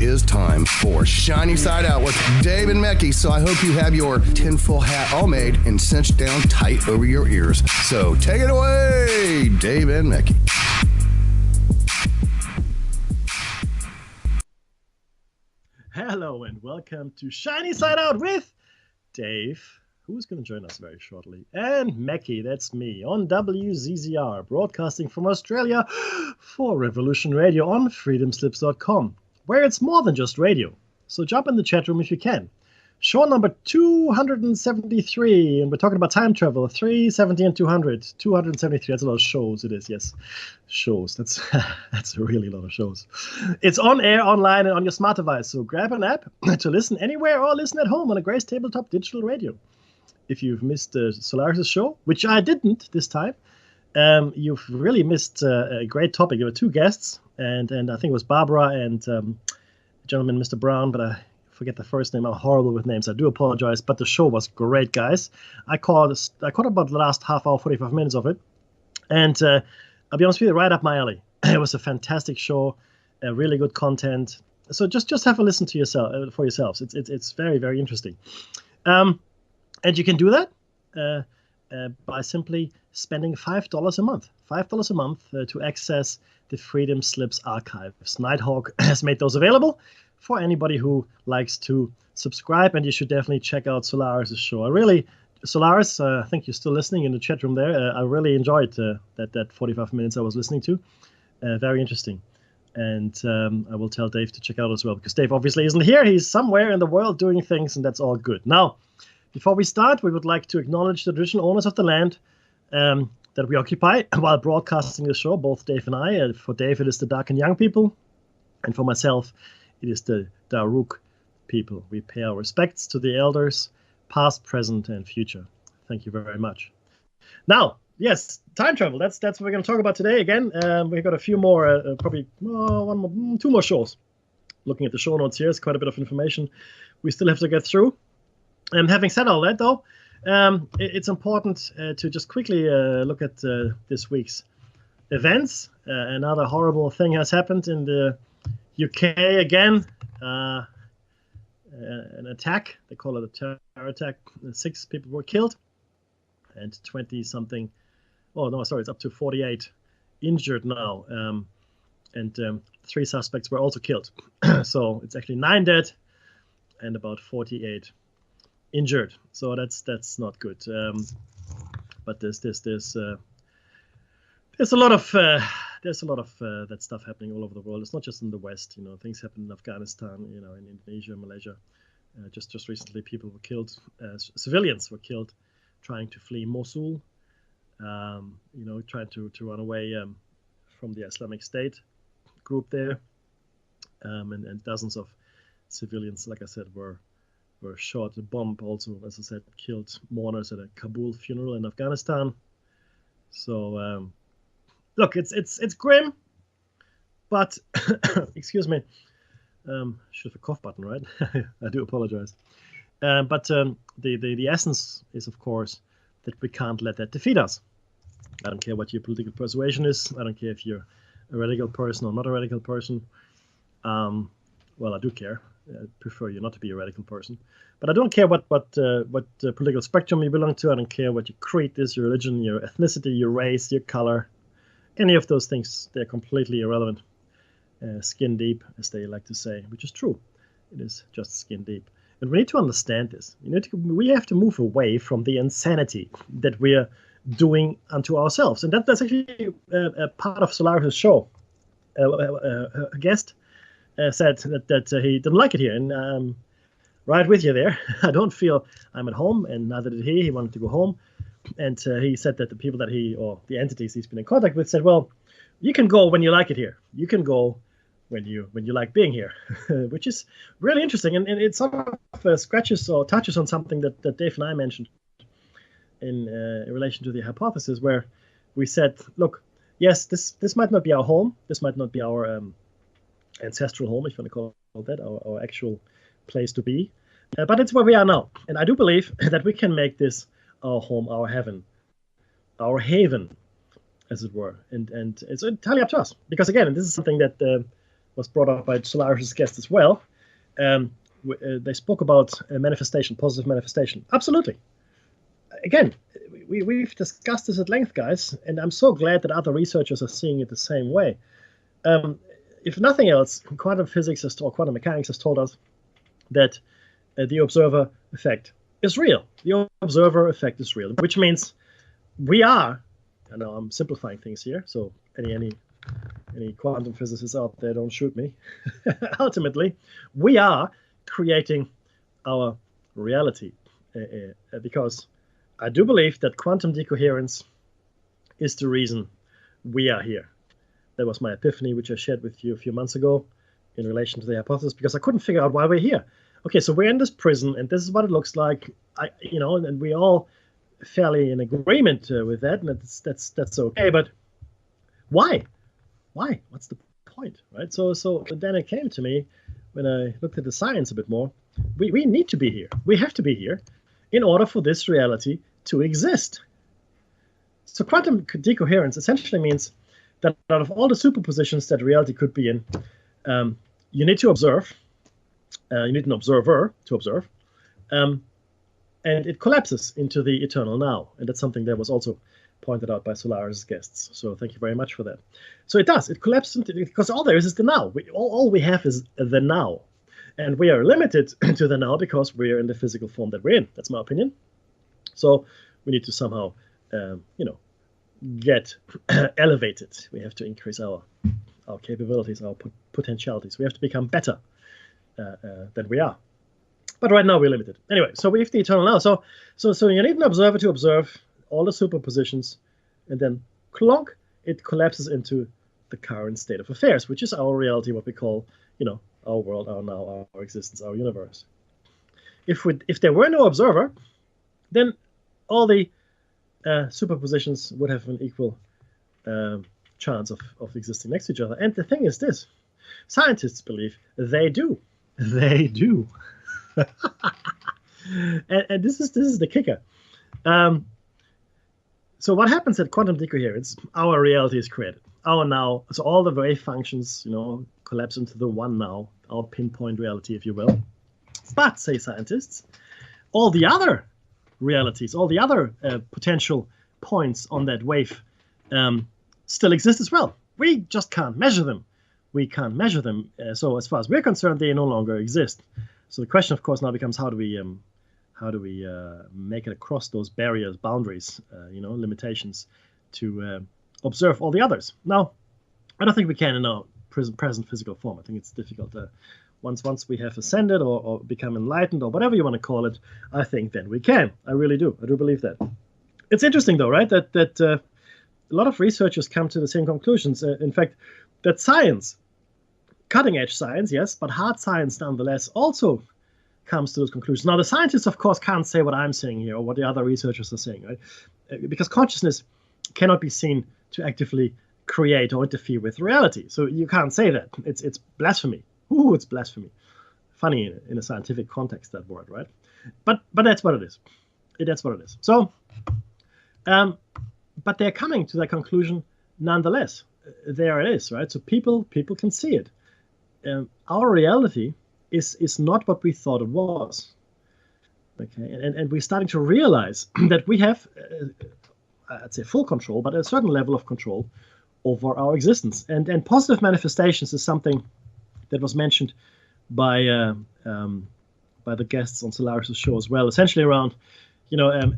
it is time for Shiny Side Out with Dave and Mecky. So I hope you have your tinfoil hat all made and cinched down tight over your ears. So take it away, Dave and Mecky. Hello and welcome to Shiny Side Out with Dave, who's going to join us very shortly, and Mecky, that's me, on WZZR, broadcasting from Australia for Revolution Radio on freedomslips.com, where it's more than just radio. So jump in the chat room if you can. Show number 273, and we're talking about time travel, 370 and 200. 273, that's a lot of shows, it is, yes. Shows, that's a really lot of shows. It's on air, online, and on your smart device, so grab an app to listen anywhere or listen at home on a Grace Tabletop Digital Radio. If you've missed Solaris' show, which I didn't this time, you've really missed a great topic. There were two guests, and I think it was Barbara and gentleman, Mr. Brown, but I forget the first name. I'm horrible with names. I do apologize, but the show was great, guys. I caught about the last half hour, 45 minutes of it, and I'll be honest with you, right up my alley. It was a fantastic show, really good content. So just have a listen to yourself for yourselves. It's very, very interesting, and you can do that by simply spending $5 a month. $5 a month to access the Freedom Slips archives. Nighthawk has made those available for anybody who likes to subscribe, and you should definitely check out Solaris' show. Solaris, I think you're still listening in the chat room there. I really enjoyed that 45 minutes I was listening to. Very interesting. And I will tell Dave to check out as well, because Dave obviously isn't here. He's somewhere in the world doing things, and that's all good. Now, before we start, we would like to acknowledge the traditional owners of the land that we occupy while broadcasting the show, both Dave and I. For Dave, it is the Dark and Young people, and for myself, it is the Daruk people. We pay our respects to the elders, past, present, and future. Thank you very much. Now, yes, time travel. That's what we're going to talk about today. Again, we've got a few more, probably two more shows. Looking at the show notes here, it's quite a bit of information we still have to get through. And having said all that, though, it's important to just quickly look at this week's events. Another horrible thing has happened in the UK again. An attack. They call it a terror attack. 6 people were killed, and 20-something. Oh no, sorry, it's up to 48 injured now, and 3 suspects were also killed. So it's actually 9 dead and about 48 injured. So that's not good. But there's a lot of that stuff happening all over the world. It's not just in the West. Things happen in Afghanistan, in Indonesia, Malaysia. Just recently, people were killed. Civilians were killed trying to flee Mosul. Trying to run away from the Islamic State group there. And dozens of civilians, like I said, were shot. A bomb also, as I said, killed mourners at a Kabul funeral in Afghanistan. So, look, it's grim, but excuse me. Should have a cough button, right? I do apologize. But the essence is, of course, that we can't let that defeat us. I don't care what your political persuasion is. I don't care if you're a radical person or not a radical person. Well, I do care. I prefer you not to be a radical person. But I don't care what political spectrum you belong to. I don't care what your creed is, your religion, your ethnicity, your race, your color. Any of those things, they're completely irrelevant. Skin deep, as they like to say, which is true. It is just skin deep. And we need to understand this. We have to move away from the insanity that we're doing unto ourselves. And that's actually a part of Solaris' show. A guest said that he didn't like it here. And right with you there. I don't feel I'm at home, and neither did he. He wanted to go home. And he said that the people that the entities he's been in contact with said, well, you can go when you like it here. You can go when you like being here, which is really interesting. And it sort of scratches or touches on something that Dave and I mentioned in relation to the hypothesis, where we said, look, yes, this might not be our home. This might not be our ancestral home, if you want to call that, our actual place to be. But it's where we are now. And I do believe that we can make this our home, our heaven, our haven, as it were. And it's entirely up to us. Because, again, this is something that was brought up by Solaris's guest as well. They spoke about manifestation, positive manifestation. Absolutely. Again, we've discussed this at length, guys, and I'm so glad that other researchers are seeing it the same way. If nothing else, quantum physics or quantum mechanics has told us that the observer effect is real. The observer effect is real, which means we are, I know I'm simplifying things here, so any quantum physicists out there, don't shoot me. Ultimately, we are creating our reality because I do believe that quantum decoherence is the reason we are here. That was my epiphany, which I shared with you a few months ago in relation to the hypothesis, because I couldn't figure out why we're here. Okay, so we're in this prison, and this is what it looks like. And we all fairly in agreement with that, and that's okay. But why? Why? What's the point, right? So then it came to me when I looked at the science a bit more. We need to be here. We have to be here in order for this reality to exist. So quantum decoherence essentially means that out of all the superpositions that reality could be in, you need to observe. You need an observer to observe. And it collapses into the eternal now. And that's something that was also pointed out by Solaris' guests. So thank you very much for that. So it does. It collapses into, because all there is the now. All we have is the now. And we are limited to the now because we are in the physical form that we're in. That's my opinion. So we need to somehow, get elevated. We have to increase our capabilities, our potentialities. We have to become better than we are. But right now we're limited. Anyway, so we have the eternal now. So you need an observer to observe all the superpositions, and then clonk, it collapses into the current state of affairs, which is our reality, what we call, our world, our now, our existence, our universe. If there were no observer, then all the superpositions would have an equal chance of existing next to each other. And the thing is this: scientists believe they do. They do. and this is the kicker. So what happens at quantum decoherence? Our reality is created. Our now, so all the wave functions, collapse into the one now, our pinpoint reality, if you will. But, say scientists, all the other realities, all the other potential points on that wave still exist as well. We just can't measure them. We can't measure them. So as far as we're concerned, they no longer exist. So the question, of course, now becomes how do we make it across those barriers, boundaries, limitations to observe all the others? Now, I don't think we can in our present physical form. I think it's difficult. Once we have ascended or become enlightened or whatever you want to call it, I think then we can. I really do. I do believe that. It's interesting, though, right, that a lot of researchers come to the same conclusions. In fact, that science, cutting-edge science, yes, but hard science nonetheless, also comes to those conclusions. Now, the scientists, of course, can't say what I'm saying here or what the other researchers are saying, right? Because consciousness cannot be seen to actively create or interfere with reality. So you can't say that. It's blasphemy. Ooh, it's blasphemy. Funny in a scientific context, that word, right? But that's what it is. That's what it is. So, but they're coming to that conclusion nonetheless. There it is, right? So people can see it. Our reality is not what we thought it was. Okay, and we're starting to realize that we have, I'd say full control, but a certain level of control over our existence. And positive manifestations is something that was mentioned by the guests on Solaris' show as well. Essentially around,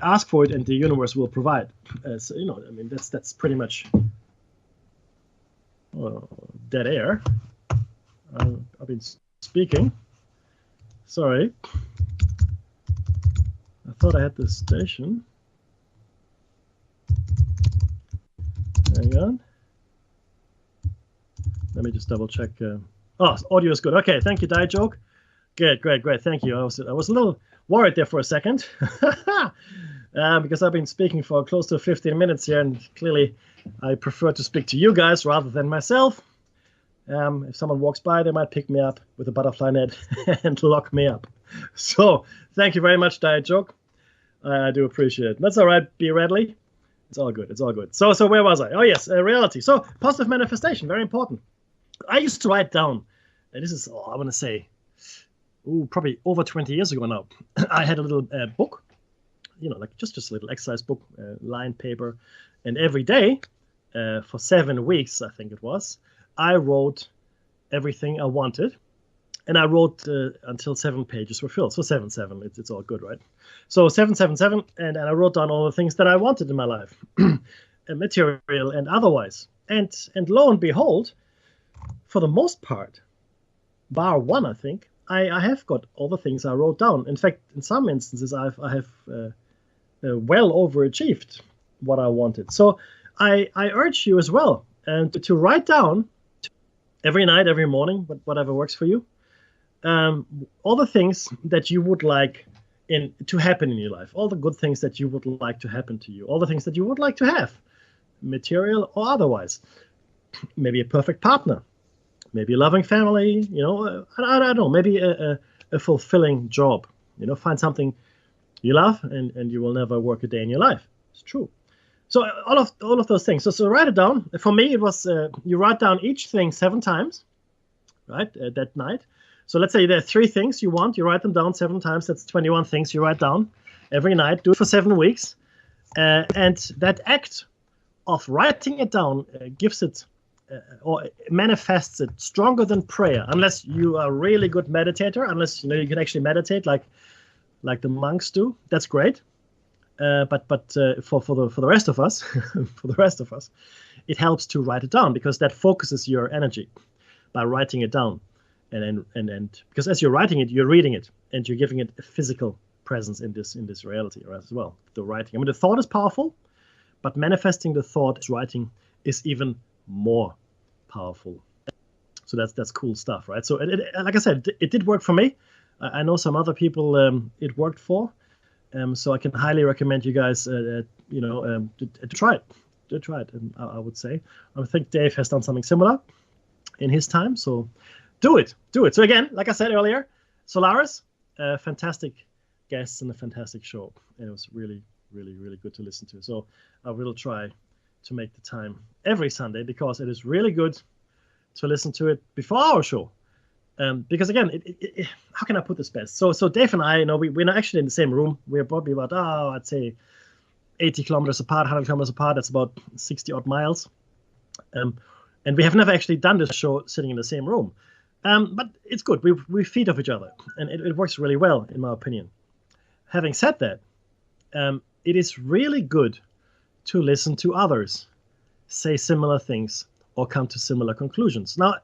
ask for it and the universe will provide. So, that's pretty much dead air. I've been speaking. Sorry. I thought I had this station. Hang on. Let me just double check. Audio is good. Okay, thank you, Diet Joke. Good, great. Thank you. I was a little worried there for a second because I've been speaking for close to 15 minutes here, and clearly I prefer to speak to you guys rather than myself. If someone walks by, they might pick me up with a butterfly net and lock me up. So thank you very much, Diet Joke. I do appreciate it. That's all right, B. Radley. It's all good. So where was I? Oh, yes, reality. So positive manifestation, very important. I used to write down and this is, I want to say, probably over 20 years ago now. I had a little book, like just a little exercise book, lined paper, and every day for 7 weeks, I think it was, I wrote everything I wanted. And I wrote until 7 pages were filled. So 7, it's all good, right? So 7, and I wrote down all the things that I wanted in my life, material and otherwise. And lo and behold, for the most part, bar one, I think, I have got all the things I wrote down. In fact, in some instances, I have well overachieved what I wanted. So I urge you as well to write down every night, every morning, whatever works for you, all the things that you would like to happen in your life, all the good things that you would like to happen to you, all the things that you would like to have, material or otherwise. Maybe a perfect partner, maybe a loving family, I don't know, maybe a fulfilling job. Find something you love, and you will never work a day in your life. It's true. So all of those things. So write it down. For me, it was you write down each thing 7 times, right, that night. So let's say there are 3 things you want. You write them down 7 times. That's 21 things you write down every night. Do it for 7 weeks. And that act of writing it down gives it or manifests it stronger than prayer, unless you are a really good meditator, unless you can actually meditate like the monks do. That's great. But for the rest of us, it helps to write it down, because that focuses your energy by writing it down. And because as you're writing it, you're reading it, and you're giving it a physical presence in this reality as well. The writing. I mean, the thought is powerful, but manifesting the thought as writing is even more powerful. So that's cool stuff, right? So like I said, it did work for me. I know some other people it worked for. So I can highly recommend you guys, to try it. To try it, I would say. I think Dave has done something similar in his time. So do it. So again, like I said earlier, Solaris, fantastic guests and a fantastic show. And it was really, really, really good to listen to. So I will try to make the time every Sunday, because it is really good to listen to it before our show. Because again, how can I put this best? So Dave and I, we're not actually in the same room. We're probably about, I'd say 80 kilometers apart, 100 kilometers apart. That's about 60 odd miles. And we have never actually done this show sitting in the same room. But it's good. We feed off each other, and it works really well, in my opinion. Having said that, it is really good to listen to others say similar things or come to similar conclusions. Now,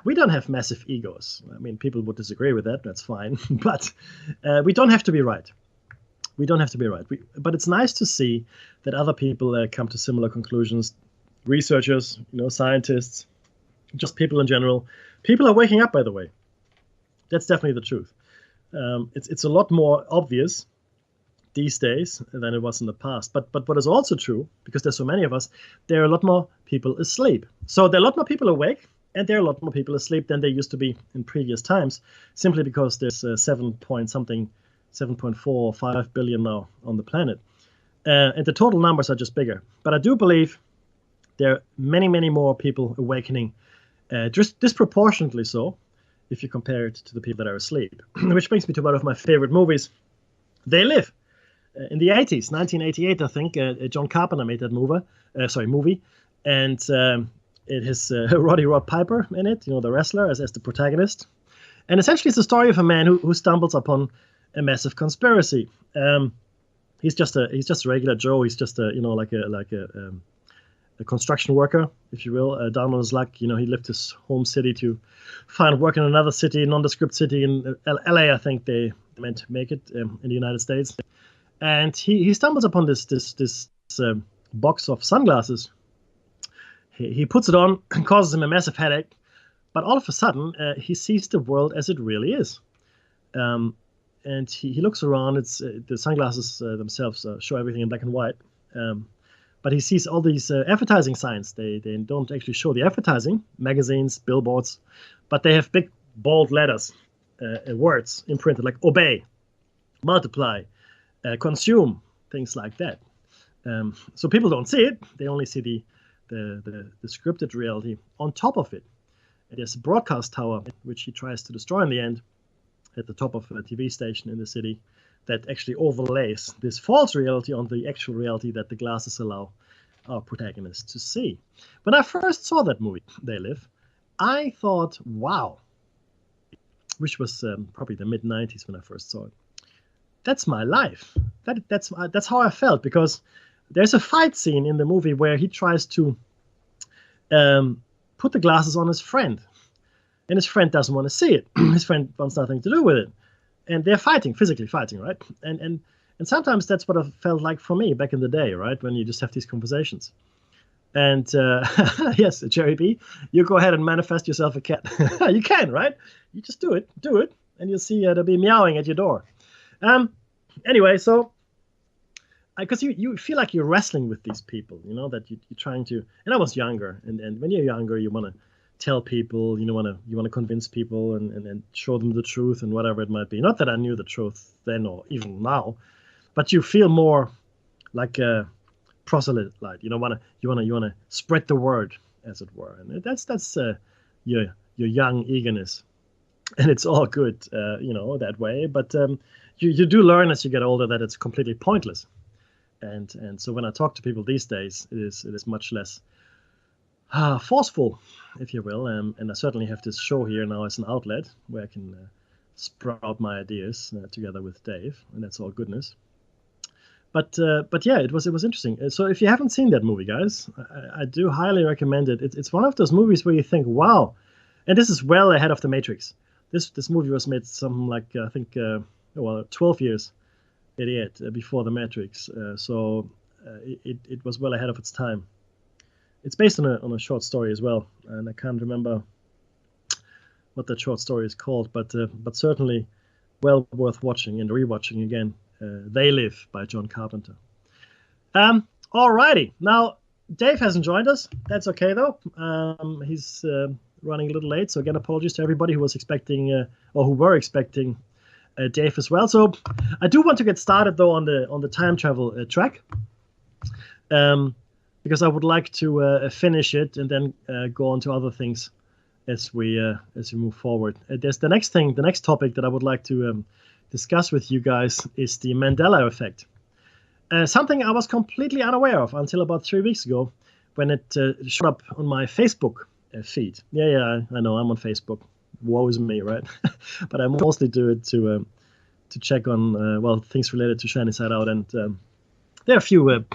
we don't have massive egos. I mean, people would disagree with that. That's fine. But we don't have to be right. We don't have to be right. But it's nice to see that other people come to similar conclusions. Researchers, scientists, just people in general. People are waking up, by the way. That's definitely the truth. It's a lot more obvious these days than it was in the past. But what is also true, because there's so many of us, there are a lot more people asleep. So there are a lot more people awake, and there are a lot more people asleep than there used to be in previous times, simply because there's 7.4 billion now on the planet. And the total numbers are just bigger. But I do believe there are many, many more people awakening, just disproportionately so, if you compare it to the people that are asleep. Which brings me to one of my favorite movies, They Live. In the 80s, 1988, I think, John Carpenter made that movie. And it has Roddy Rod Piper in it, the wrestler, as the protagonist. And essentially it's the story of a man who stumbles upon a massive conspiracy. He's just a regular Joe. He's just a construction worker, if you will, down on his luck. He left his home city to find work in another city, nondescript city in LA. I think they meant to make it in the United States. And he stumbles upon this box of sunglasses. He puts it on and causes him a massive headache. But all of a sudden, he sees the world as it really is. And he looks around. It's the sunglasses themselves show everything in black and white. But he sees all these advertising signs. They don't actually show the advertising, magazines, billboards, but they have big, bold letters, words imprinted like obey, multiply, consume, things like that. So people don't see it. They only see the scripted reality on top of it. There's a broadcast tower, which he tries to destroy in the end, at the top of a TV station in the city, that actually overlays this false reality on the actual reality that the glasses allow our protagonist to see. When I first saw that movie, They Live, I thought, wow, which was probably the mid-90s when I first saw it. That's my life. That's how I felt, because there's a fight scene in the movie where he tries to put the glasses on his friend, and his friend doesn't want to see it. His friend wants nothing to do with it, and they're fighting, physically fighting, right? And sometimes that's what it felt like for me back in the day, right? When you just have these conversations. And yes, Jerry B, you go ahead and manifest yourself a cat. You can, right? You just do it, and you'll see they'll be meowing at your door. Anyway, so because you feel like you're wrestling with these people, that you're trying to. And I was younger, and when you're younger, you want to tell people, you want to convince people and show them the truth and whatever it might be. Not that I knew the truth then or even now, but you feel more like a proselyte. You want to spread the word, as it were, and that's your young eagerness, and it's all good, that way. But you do learn as you get older that it's completely pointless. And so when I talk to people these days, it is much less forceful, if you will. And I certainly have this show here now as an outlet where I can sprout my ideas together with Dave, and that's all goodness. But yeah, it was interesting. So if you haven't seen that movie, guys, I do highly recommend it. It's one of those movies where you think, wow, and this is well ahead of The Matrix. This movie was made something like, I think, 12 years. Before The Matrix, so it was well ahead of its time. It's based on a short story as well, and I can't remember what that short story is called, but certainly well worth watching and rewatching again. They Live by John Carpenter. Alrighty, now Dave hasn't joined us. That's okay though. He's running a little late, so again, apologies to everybody who was expecting or who were expecting Dave as well. So I do want to get started though on the time travel track, because I would like to finish it and then go on to other things as we move forward. There's the next topic that I would like to discuss with you guys is the Mandela effect. Something I was completely unaware of until about 3 weeks ago when it showed up on my Facebook feed. Yeah, I know I'm on Facebook. Woe is me, right? But I mostly do it to check on things related to Shiny Side Out, and there are a few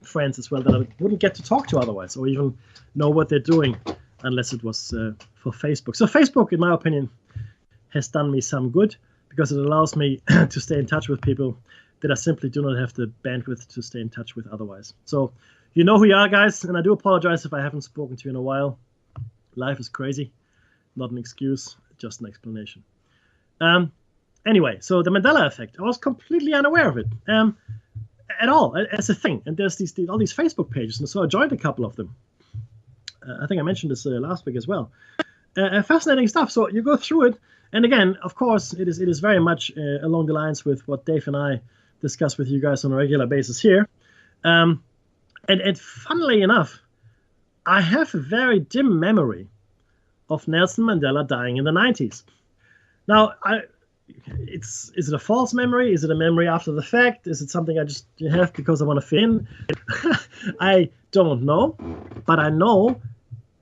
friends as well that I wouldn't get to talk to otherwise, or even know what they're doing unless it was for Facebook. So Facebook, in my opinion, has done me some good because it allows me to stay in touch with people that I simply do not have the bandwidth to stay in touch with otherwise. So you know who you are, guys, and I do apologize if I haven't spoken to you in a while. Life is crazy. Not an excuse, just an explanation. Anyway, so the Mandela effect, I was completely unaware of it at all as a thing. And there's all these Facebook pages, and so I joined a couple of them. I think I mentioned this last week as well. Fascinating stuff. So you go through it, and again, of course, it is very much along the lines with what Dave and I discuss with you guys on a regular basis here. And funnily enough, I have a very dim memory of Nelson Mandela dying in the 90s. Now, is it a false memory? Is it a memory after the fact? Is it something I just have because I want to fit in? I don't know, but I know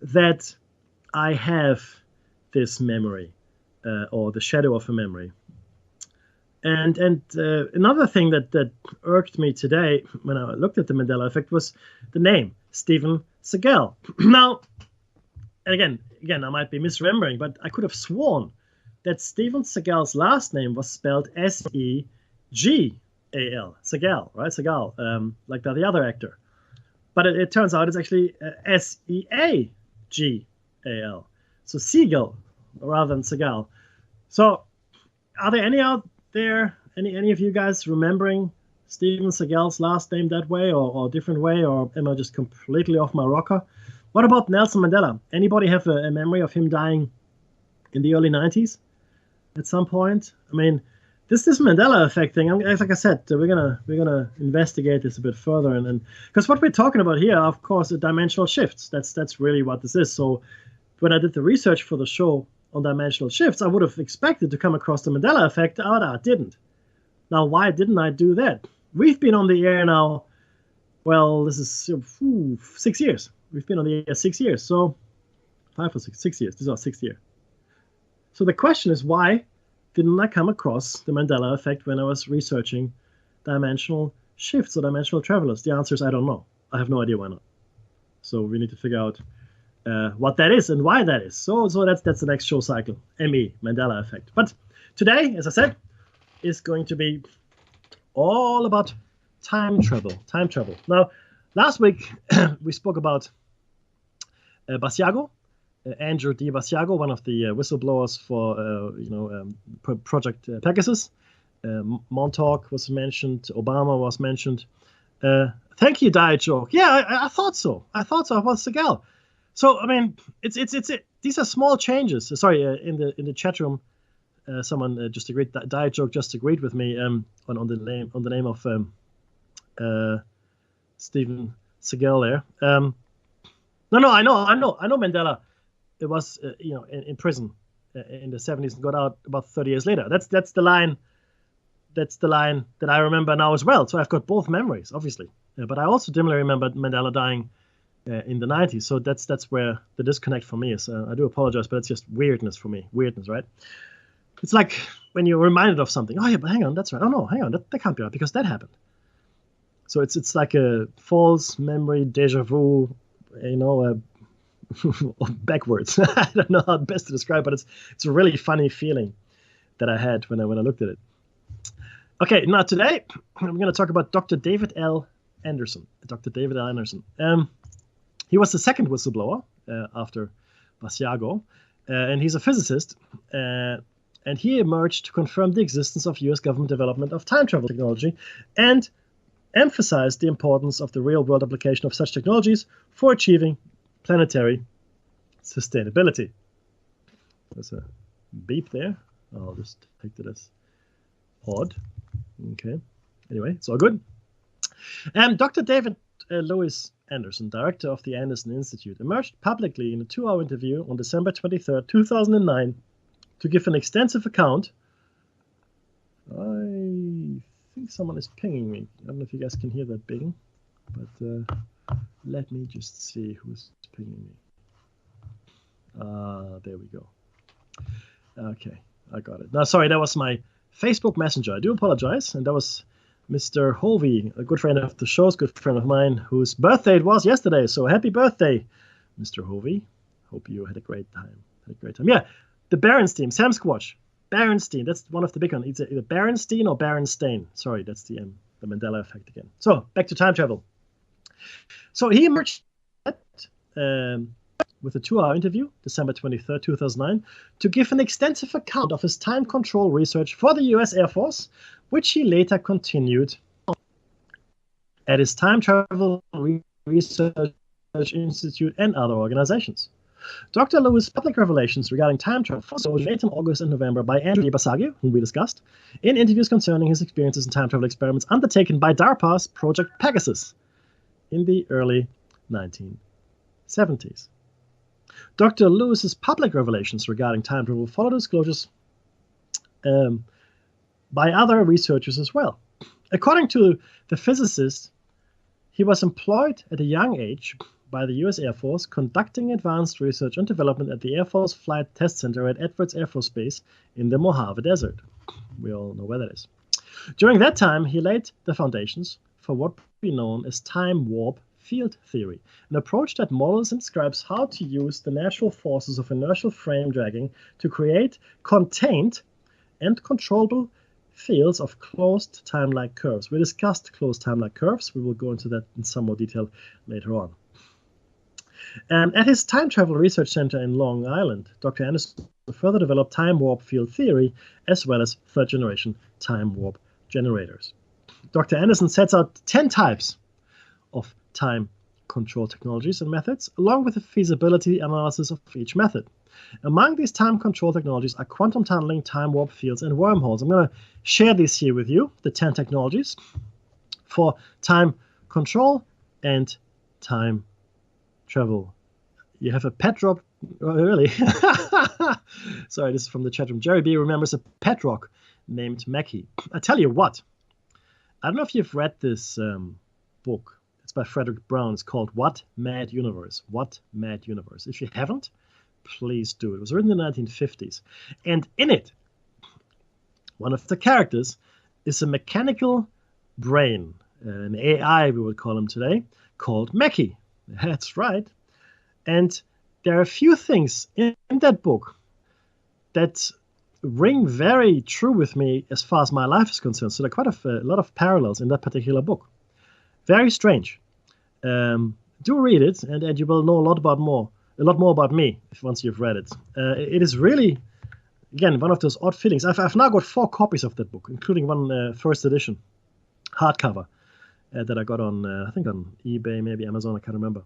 that I have this memory, or the shadow of a memory. And another thing that irked me today when I looked at the Mandela effect was the name, Steven Seagal. Now, and again, I might be misremembering, but I could have sworn that Steven Seagal's last name was spelled Segal, Seagal, right? Seagal, like the other actor. But it turns out it's actually Seagal, so Seagal rather than Seagal. So, are there any out there, any of you guys remembering Steven Seagal's last name that way or a different way, or am I just completely off my rocker? What about Nelson Mandela? Anybody have a memory of him dying in the early 90s at some point? I mean, this Mandela effect thing, like I said, we're gonna investigate this a bit further, and because what we're talking about here, of course, are dimensional shifts. That's really what this is. So when I did the research for the show on dimensional shifts, I would have expected to come across the Mandela effect. I didn't. Now, why didn't I do that? We've been on the air now, well, this is 6 years. We've been on the air 6 years. So 5 or 6 years. This is our 6th year. So the question is, why didn't I come across the Mandela effect when I was researching dimensional shifts or dimensional travelers? The answer is I don't know. I have no idea why not. So we need to figure out what that is and why that is. So that's the next show cycle, ME, Mandela effect. But today, as I said, is going to be all about time travel. Now, last week we spoke about Basiago, Andrew D. Basiago, one of the whistleblowers for Project Pegasus. Montauk was mentioned. Obama was mentioned. Thank you, Diet Joke. Yeah, I thought so. I was the gal. So I mean, it's these are small changes. Sorry, in the chat room, someone just agreed. Diet Joke just agreed with me on the name of Steven Seagal there. No, I know Mandela. It was in prison in the 70s and got out about 30 years later. That's the line. That's the line that I remember now as well. So I've got both memories, obviously. But I also dimly remember Mandela dying in the 90s. So that's where the disconnect for me is. I do apologize, but it's just weirdness for me. Weirdness, right? It's like when you're reminded of something. Oh yeah, but hang on, that's right. Oh no, hang on, that can't be right because that happened. So it's like a false memory, deja vu, backwards. I don't know how best to describe, but it's a really funny feeling that I had when I looked at it. Okay, now today I'm going to talk about Dr. David L. Anderson. Dr. David L. Anderson. He was the second whistleblower after Basiago, and he's a physicist. And he emerged to confirm the existence of U.S. government development of time travel technology and emphasized the importance of the real-world application of such technologies for achieving planetary sustainability. There's a beep there. I'll just take that as odd. Okay. Anyway, it's all good. Dr. David Lewis Anderson, director of the Anderson Institute, emerged publicly in a 2-hour interview on December 23rd, 2009, to give an extensive account. I think someone is pinging me. I don't know if you guys can hear that ping, but let me just see who's pinging me. There we go. Okay, I got it. No, sorry, that was my Facebook Messenger. I do apologize. And that was Mr. Hovey, a good friend of the show's good friend of mine, whose birthday it was yesterday. So happy birthday, Mr. Hovey. Hope you had a great time. Yeah, the Berenstein, Sam Squatch. Berenstein, that's one of the big ones. It's either Berenstein or Berenstain. Sorry, that's the Mandela effect again. So back to time travel. So he emerged with a 2-hour interview, December 23rd, 2009, to give an extensive account of his time control research for the U.S. Air Force, which he later continued at his Time Travel Research Institute and other organizations. Dr. Lewis' public revelations regarding time travel were made in August and November by Andrew Basiago, whom we discussed, in interviews concerning his experiences in time travel experiments undertaken by DARPA's Project Pegasus in the early 1970s. Dr. Lewis's public revelations regarding time travel followed disclosures by other researchers as well. According to the physicist, he was employed at a young age by the U.S. Air Force, conducting advanced research and development at the Air Force Flight Test Center at Edwards Air Force Base in the Mojave Desert. We all know where that is. During that time, he laid the foundations for what would be known as time warp field theory, an approach that models and describes how to use the natural forces of inertial frame dragging to create contained and controllable fields of closed time-like curves. We discussed closed time-like curves. We will go into that in some more detail later on. At his time travel research center in Long Island, Dr. Anderson further developed time warp field theory as well as third-generation time warp generators. Dr. Anderson sets out 10 types of time control technologies and methods, along with a feasibility analysis of each method. Among these time control technologies are quantum tunneling, time warp fields, and wormholes. I'm going to share these here with you, the 10 technologies for time control and time travel. You have a pet drop Oh, really? Sorry, this is from the chat room. Jerry B remembers a pet rock named Mackie. I tell you what, I don't know if you've read this book. It's by Frederick Brown. It's called What Mad Universe? What Mad Universe? If you haven't, please do. It was written in the 1950s. And in it, one of the characters is a mechanical brain, an AI we would call him today, called Mackie. That's right. And there are a few things in that book that ring very true with me as far as my life is concerned. So there are quite a lot of parallels in that particular book. Very strange. Do read it, and you will know a lot more about me once you've read it. It is really, again, one of those odd feelings. I've now got 4 copies of that book, including one first edition hardcover that I got on, I think on eBay, maybe Amazon, I can't remember.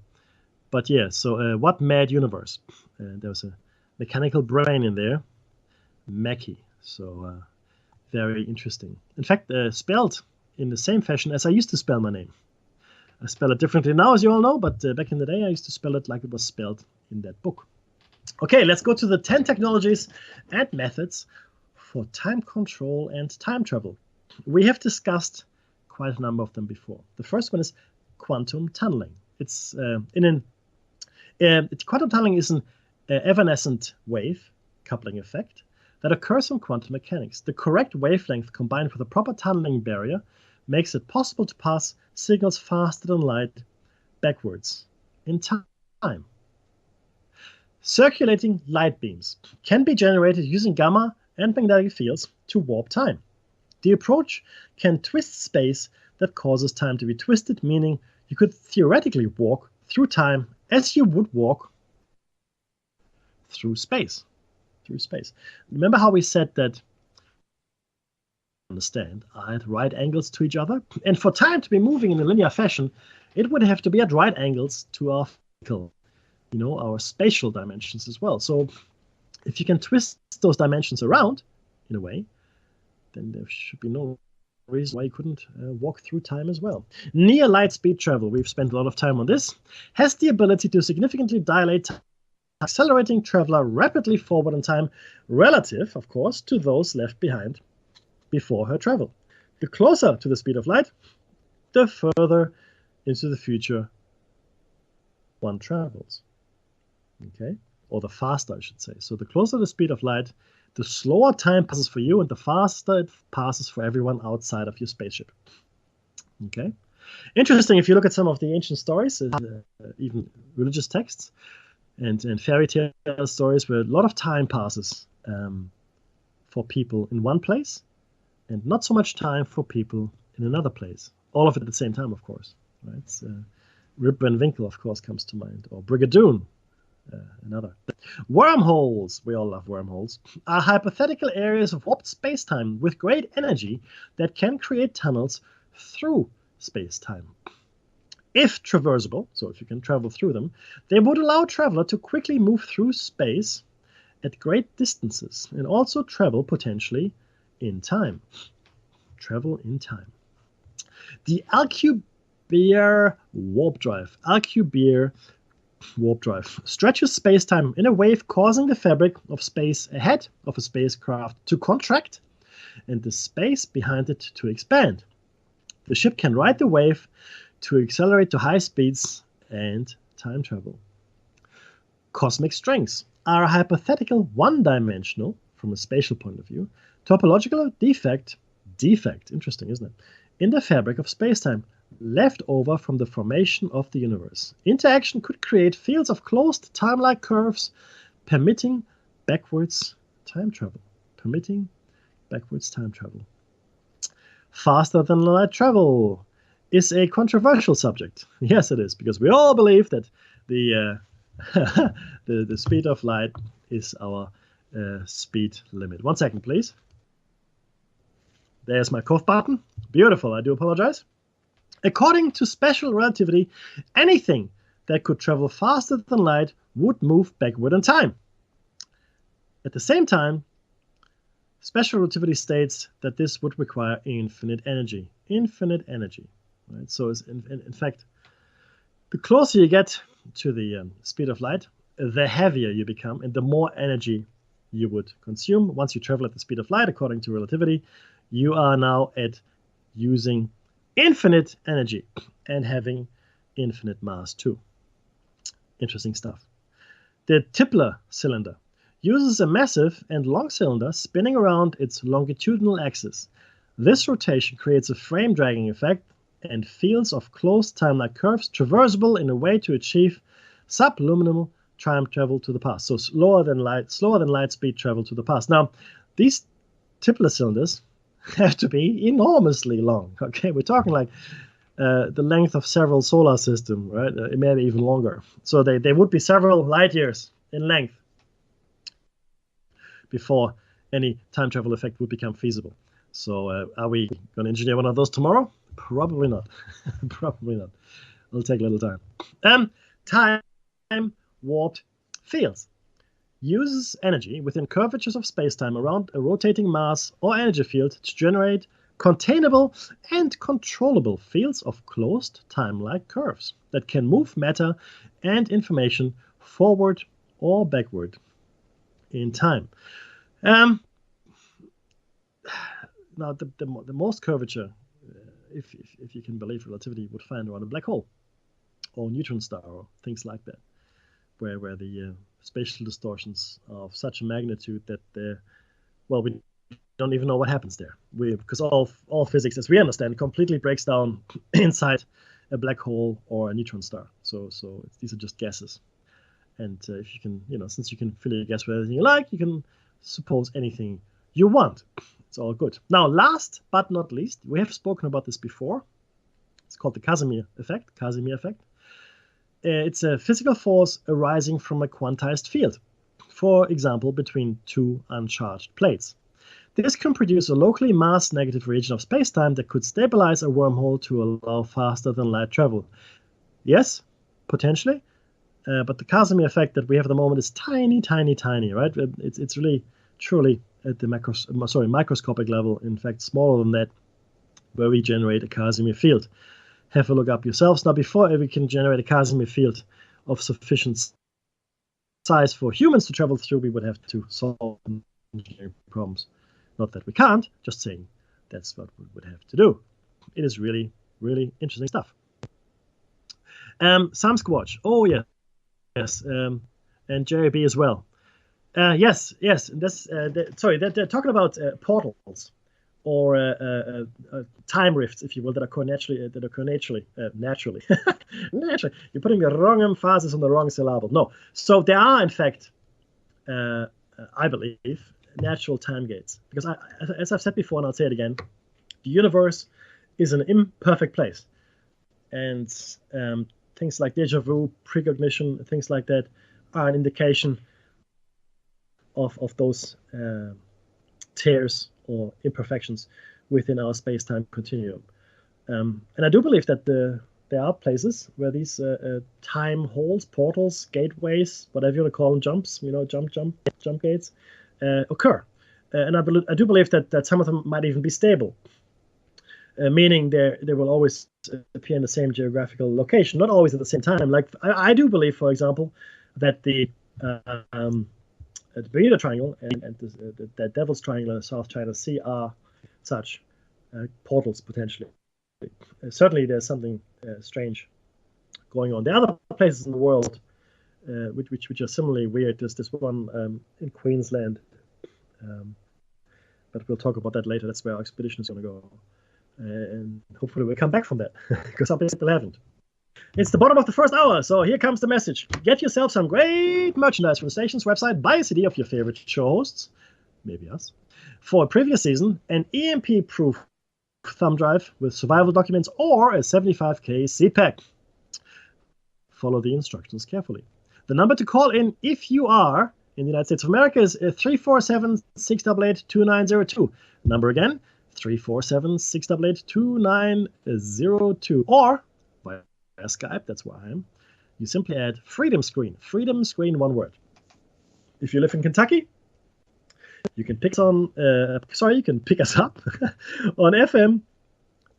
But yeah, so What Mad Universe? There was a mechanical brain in there, Mackie. So very interesting. In fact, spelled in the same fashion as I used to spell my name. I spell it differently now, as you all know, but back in the day, I used to spell it like it was spelled in that book. Okay, let's go to the 10 technologies and methods for time control and time travel. We have discussed quite a number of them before. The first one is quantum tunneling. Quantum tunneling is an evanescent wave coupling effect that occurs in quantum mechanics. The correct wavelength combined with a proper tunneling barrier makes it possible to pass signals faster than light backwards in time. Circulating light beams can be generated using gamma and magnetic fields to warp time. The approach can twist space that causes time to be twisted, meaning you could theoretically walk through time as you would walk through space. Remember how we said that understand are at right angles to each other? And for time to be moving in a linear fashion, it would have to be at right angles to our physical, our spatial dimensions as well. So if you can twist those dimensions around in a way, then there should be no reason why you couldn't walk through time as well. Near light speed travel, we've spent a lot of time on this, has the ability to significantly dilate time, accelerating traveler rapidly forward in time, relative, of course, to those left behind before her travel. The closer to the speed of light, the further into the future one travels. Okay? Or the faster, I should say. So the closer the speed of light, the slower time passes for you and the faster it passes for everyone outside of your spaceship. Okay? Interesting, if you look at some of the ancient stories, even religious texts, and fairy tale stories where a lot of time passes for people in one place and not so much time for people in another place. All of it at the same time, of course. Right? Rip Van Winkle, of course, comes to mind, or Brigadoon, another. Wormholes, we all love wormholes, are hypothetical areas of warped space-time with great energy that can create tunnels through space-time. If traversable, so if you can travel through them, they would allow traveler to quickly move through space at great distances and also travel potentially in time. Travel in time. The Alcubierre warp drive. Alcubierre warp drive stretches space-time in a wave, causing the fabric of space ahead of a spacecraft to contract and the space behind it to expand. The ship can ride the wave to accelerate to high speeds and time travel. Cosmic strings are a hypothetical one-dimensional, from a spatial point of view, topological defect, interesting, isn't it, in the fabric of space-time, left over from the formation of the universe. Interaction could create fields of closed time-like curves, permitting backwards time travel. Faster than light travel is a controversial subject. Yes, it is, because we all believe that the the speed of light is our speed limit. 1 second, please. There's my cough button. Beautiful, I do apologize. According to special relativity, anything that could travel faster than light would move backward in time. At the same time, special relativity states that this would require infinite energy. Right? So in fact, the closer you get to the speed of light, the heavier you become and the more energy you would consume. Once you travel at the speed of light, according to relativity, you are now at using infinite energy and having infinite mass too. Interesting stuff. The Tipler cylinder uses a massive and long cylinder spinning around its longitudinal axis. This rotation creates a frame dragging effect and fields of closed time-like curves traversable in a way to achieve subluminal time travel to the past. So slower than light speed travel to the past. Now, these Tipler cylinders have to be enormously long. Okay, we're talking like the length of several solar systems, right? It may be even longer. So they would be several light years in length before any time travel effect would become feasible. So are we going to engineer one of those tomorrow? Probably not. Probably not. It'll take a little time. Time warped fields uses energy within curvatures of spacetime around a rotating mass or energy field to generate containable and controllable fields of closed time-like curves that can move matter and information forward or backward in time. Now, the most curvature, if you can believe relativity, would find around a black hole or neutron star or things like that, where the spatial distortions are of such a magnitude that we don't even know what happens there. Because all physics, as we understand, completely breaks down inside a black hole or a neutron star. So these are just guesses. And if you can, since you can fill your guess with anything you like, you can suppose anything you want. It's all good. Now, last but not least, we have spoken about this before. It's called the Casimir effect. It's a physical force arising from a quantized field, for example, between two uncharged plates. This can produce a locally mass-negative region of spacetime that could stabilize a wormhole to allow faster-than-light travel. Yes, potentially, but the Casimir effect that we have at the moment is tiny, tiny, tiny, right? It's really, truly at the microscopic level, in fact, smaller than that, where we generate a Casimir field. Have a look up yourselves. Now, before we can generate a Casimir field of sufficient size for humans to travel through, we would have to solve engineering problems. Not that we can't, just saying that's what we would have to do. It is really, really interesting stuff. Sam Squatch. Oh, yeah. Yes. And Jerry B as well. Yes. That's, they're talking about portals or time rifts, if you will, that occur naturally. Naturally. You're putting the wrong emphasis on the wrong syllable. No. So there are, in fact, I believe, natural time gates. Because as I've said before, and I'll say it again, the universe is an imperfect place. And things like deja vu, precognition, things like that are an indication of those tears or imperfections within our space-time continuum. And I do believe that there are places where these time holes, portals, gateways, whatever you want to call them, jumps, jump gates, occur. And I do believe that some of them might even be stable, meaning they will always appear in the same geographical location, not always at the same time. Like I do believe, for example, that the Bermuda Triangle and the Devil's Triangle in the South China Sea are such portals potentially. Certainly, there's something strange going on. There are other places in the world which are similarly weird. There's this one in Queensland, but we'll talk about that later. That's where our expedition is going to go, and hopefully we'll come back from that because some people haven't. It's the bottom of the first hour, so here comes the message. Get yourself some great merchandise from the station's website. Buy a CD of your favorite show hosts, maybe us, for a previous season, an EMP-proof thumb drive with survival documents, or a 75K seat pack. Follow the instructions carefully. The number to call in if you are in the United States of America is 347-688-2902. Number again, 347-688-2902. Or via Skype, that's where I am. You simply add Freedom Screen, one word. If you live in Kentucky, you can pick us up on FM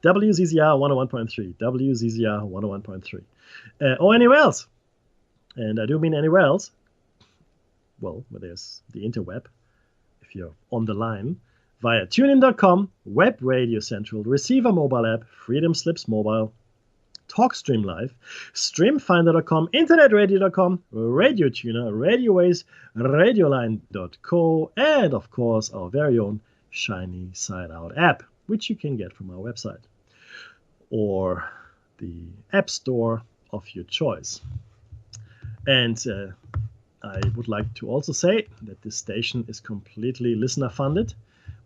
WZZR 101.3, WZZR 101.3, or anywhere else. And I do mean anywhere else, well, where there's the interweb, if you're on the line, via TuneIn.com, Web Radio Central, Receiver mobile app, Freedom Slips mobile, TalkStream Live, StreamFinder.com, InternetRadio.com, Radio Tuner, RadioWays, RadioLine.co, and of course our very own Shiny Side Out app, which you can get from our website or the App Store of your choice. And I would like to also say that this station is completely listener funded.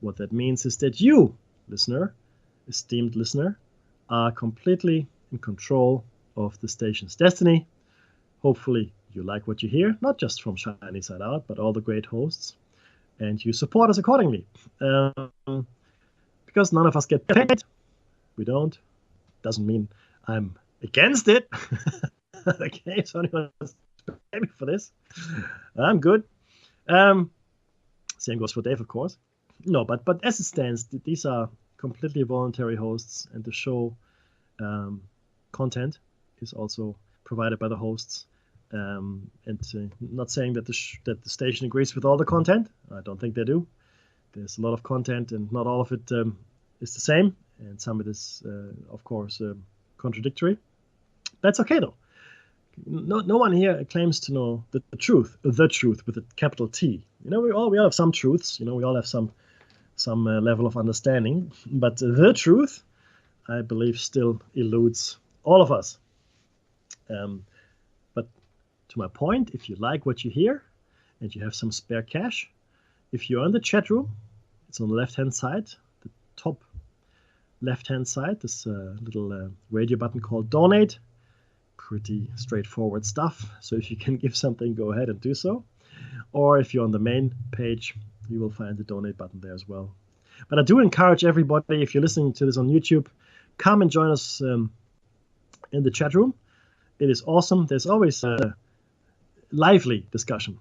What that means is that you, listener, esteemed listener, are completely in control of the station's destiny. Hopefully you like what you hear, not just from Shiny Side Out, but all the great hosts, and you support us accordingly. Because none of us get paid. We don't. Doesn't mean I'm against it. Okay, so anyone wants to pay me for this, I'm good. Same goes for Dave, of course. No, but as it stands, these are completely voluntary hosts, and the show content is also provided by the hosts. And not saying that the station agrees with all the content. I don't think they do. There's a lot of content, and not all of it is the same, and some of it is, of course, contradictory. That's okay, though. No one here claims to know the truth with a capital T. We all have some truths. We all have some level of understanding, but the truth, I believe, still eludes all of us. But to my point, if you like what you hear and you have some spare cash, if you're in the chat room, it's on the left-hand side, the top left-hand side, this little radio button called Donate. Pretty straightforward stuff. So if you can give something, go ahead and do so. Or if you're on the main page, you will find the donate button there as well. But I do encourage everybody, if you're listening to this on YouTube, come and join us in the chat room. It is awesome. There's always a lively discussion.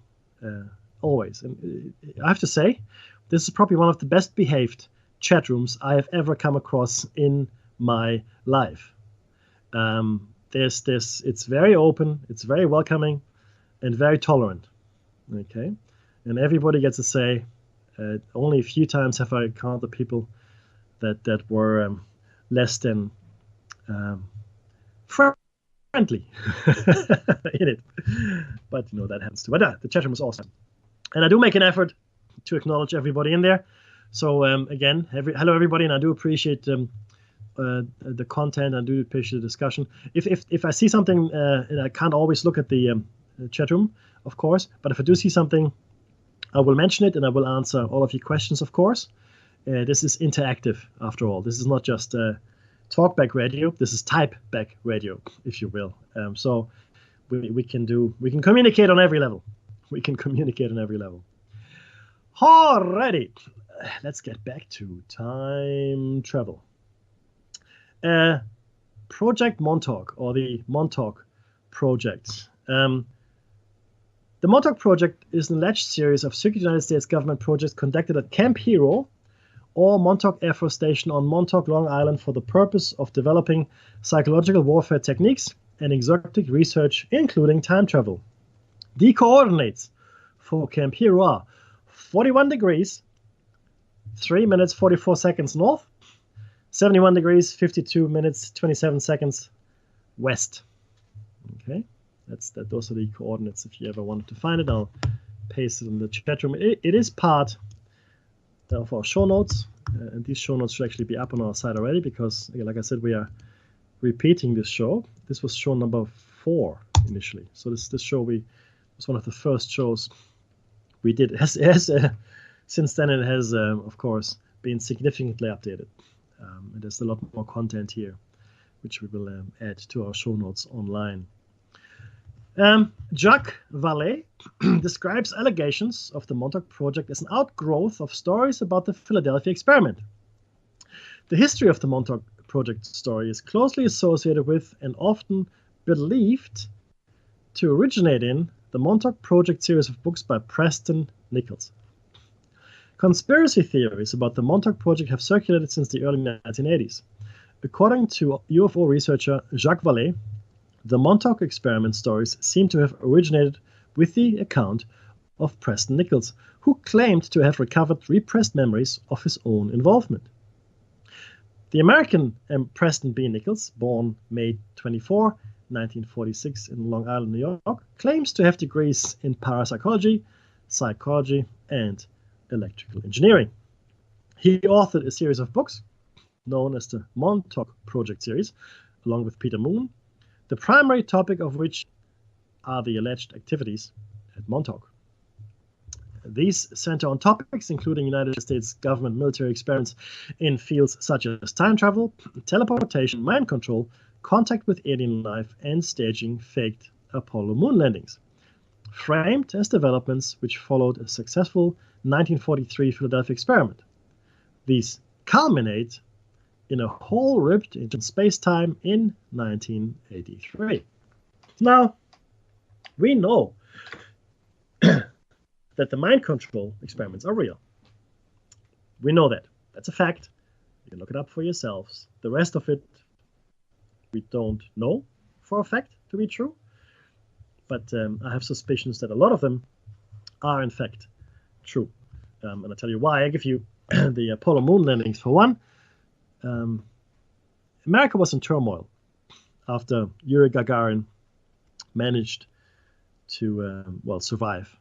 Always. And I have to say, this is probably one of the best behaved chat rooms I have ever come across in my life. It's very open, it's very welcoming, and very tolerant. Okay, and everybody gets a say. Only a few times have I encountered people that were less than friendly in it. But that happens too. But the chat room is awesome, and I do make an effort to acknowledge everybody in there. So again, hello everybody, and I do appreciate the content. I do appreciate the discussion. If I see something, and I can't always look at the chat room, of course, but if I do see something, I will mention it and I will answer all of your questions, of course. This is interactive, after all. This is not just talkback radio. This is typeback radio, if you will. So we can communicate on every level. We can communicate on every level. Alrighty, let's get back to time travel. Project Montauk, or the Montauk Project. The Montauk Project is an alleged series of secret United States government projects conducted at Camp Hero or Montauk Air Force Station on Montauk, Long Island, for the purpose of developing psychological warfare techniques and exotic research, including time travel. The coordinates for Camp Hero are 41 degrees, 3 minutes, 44 seconds north, 71 degrees, 52 minutes, 27 seconds west. Okay, those are the coordinates. If you ever wanted to find it, I'll paste it in the chat room. It is part of our show notes, and these show notes should actually be up on our site already, because, like I said, we are repeating this show. This was show number 4 initially. So this show was one of the first shows we did. Since then, it has, of course, been significantly updated. And there's a lot more content here, which we will add to our show notes online. Jacques Vallée describes allegations of the Montauk Project as an outgrowth of stories about the Philadelphia experiment. The history of the Montauk Project story is closely associated with and often believed to originate in the Montauk Project series of books by Preston Nichols. Conspiracy theories about the Montauk Project have circulated since the early 1980s. According to UFO researcher Jacques Vallée, the Montauk experiment stories seem to have originated with the account of Preston Nichols, who claimed to have recovered repressed memories of his own involvement. The American Preston B. Nichols, born May 24, 1946 in Long Island, New York, claims to have degrees in parapsychology, psychology, and electrical engineering. He authored a series of books known as the Montauk Project series, along with Peter Moon, the primary topic of which are the alleged activities at Montauk. These center on topics including United States government military experiments in fields such as time travel, teleportation, mind control, contact with alien life, and staging faked Apollo moon landings, framed as developments which followed a successful 1943 Philadelphia experiment. These culminate in a hole ripped into space-time in 1983. Now, we know that the mind control experiments are real. We know that. That's a fact. You can look it up for yourselves. The rest of it, we don't know for a fact to be true. But I have suspicions that a lot of them are in fact true. And I'll tell you why. I give you the Apollo moon landings for one. America was in turmoil after Yuri Gagarin managed to survive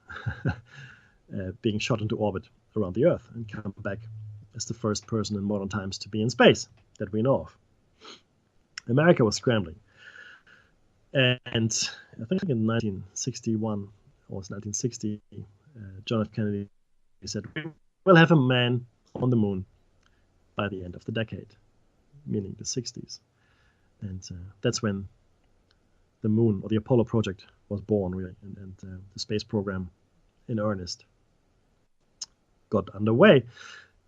being shot into orbit around the Earth and come back as the first person in modern times to be in space that we know of. America was scrambling. And I think in 1961 or 1960, John F. Kennedy said, we'll have a man on the moon by the end of the decade, meaning the 60s. And that's when the moon, or the Apollo project, was born, really, and the space program in earnest got underway.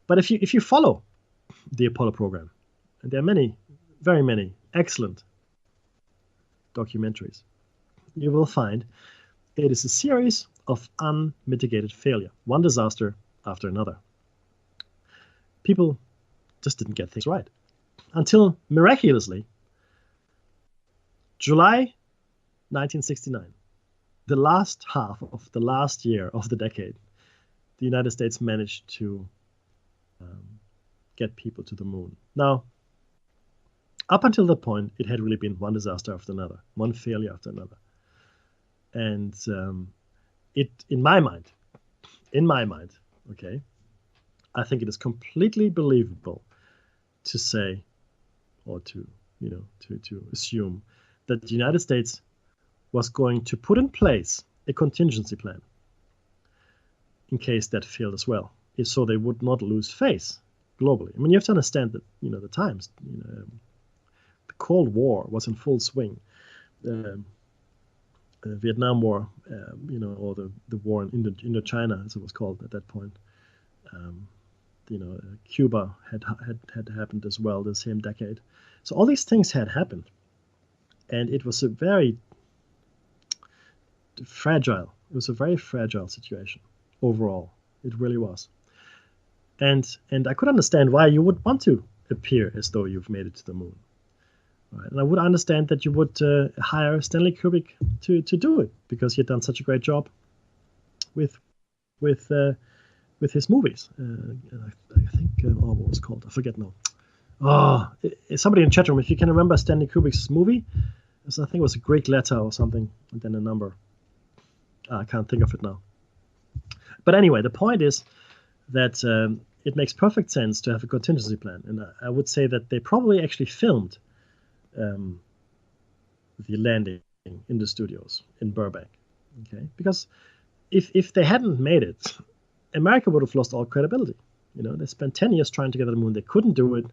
But if you follow the Apollo program, and there are many, very many excellent documentaries, you will find it is a series of unmitigated failure, one disaster after another. People just didn't get things right until miraculously July 1969, the last half of the last year of the decade, the United States managed to get people to the moon. Now, up until that point, it had really been one disaster after another, one failure after another. And in my mind, okay, I think it is completely believable to say, or to assume that the United States was going to put in place a contingency plan in case that failed as well, so they would not lose face globally. I mean, you have to understand that the times, the Cold War was in full swing. The Vietnam War, or the war in Indochina, as it was called at that point. Cuba had happened as well the same decade. So all these things had happened, and it was a very fragile. It was a very fragile situation overall. It really was. And I could understand why you would want to appear as though you've made it to the moon. Right? And I would understand that you would hire Stanley Kubrick to do it, because he had done such a great job with his movies. I think what was it called? I forget now. Somebody in the chat room, if you can remember Stanley Kubrick's movie, I think it was a Greek letter or something, and then a number. I can't think of it now. But anyway, the point is that it makes perfect sense to have a contingency plan. And I would say that they probably actually filmed the landing in the studios in Burbank. Okay, because if they hadn't made it, America would have lost all credibility. They spent 10 years trying to get to the moon. They couldn't do it.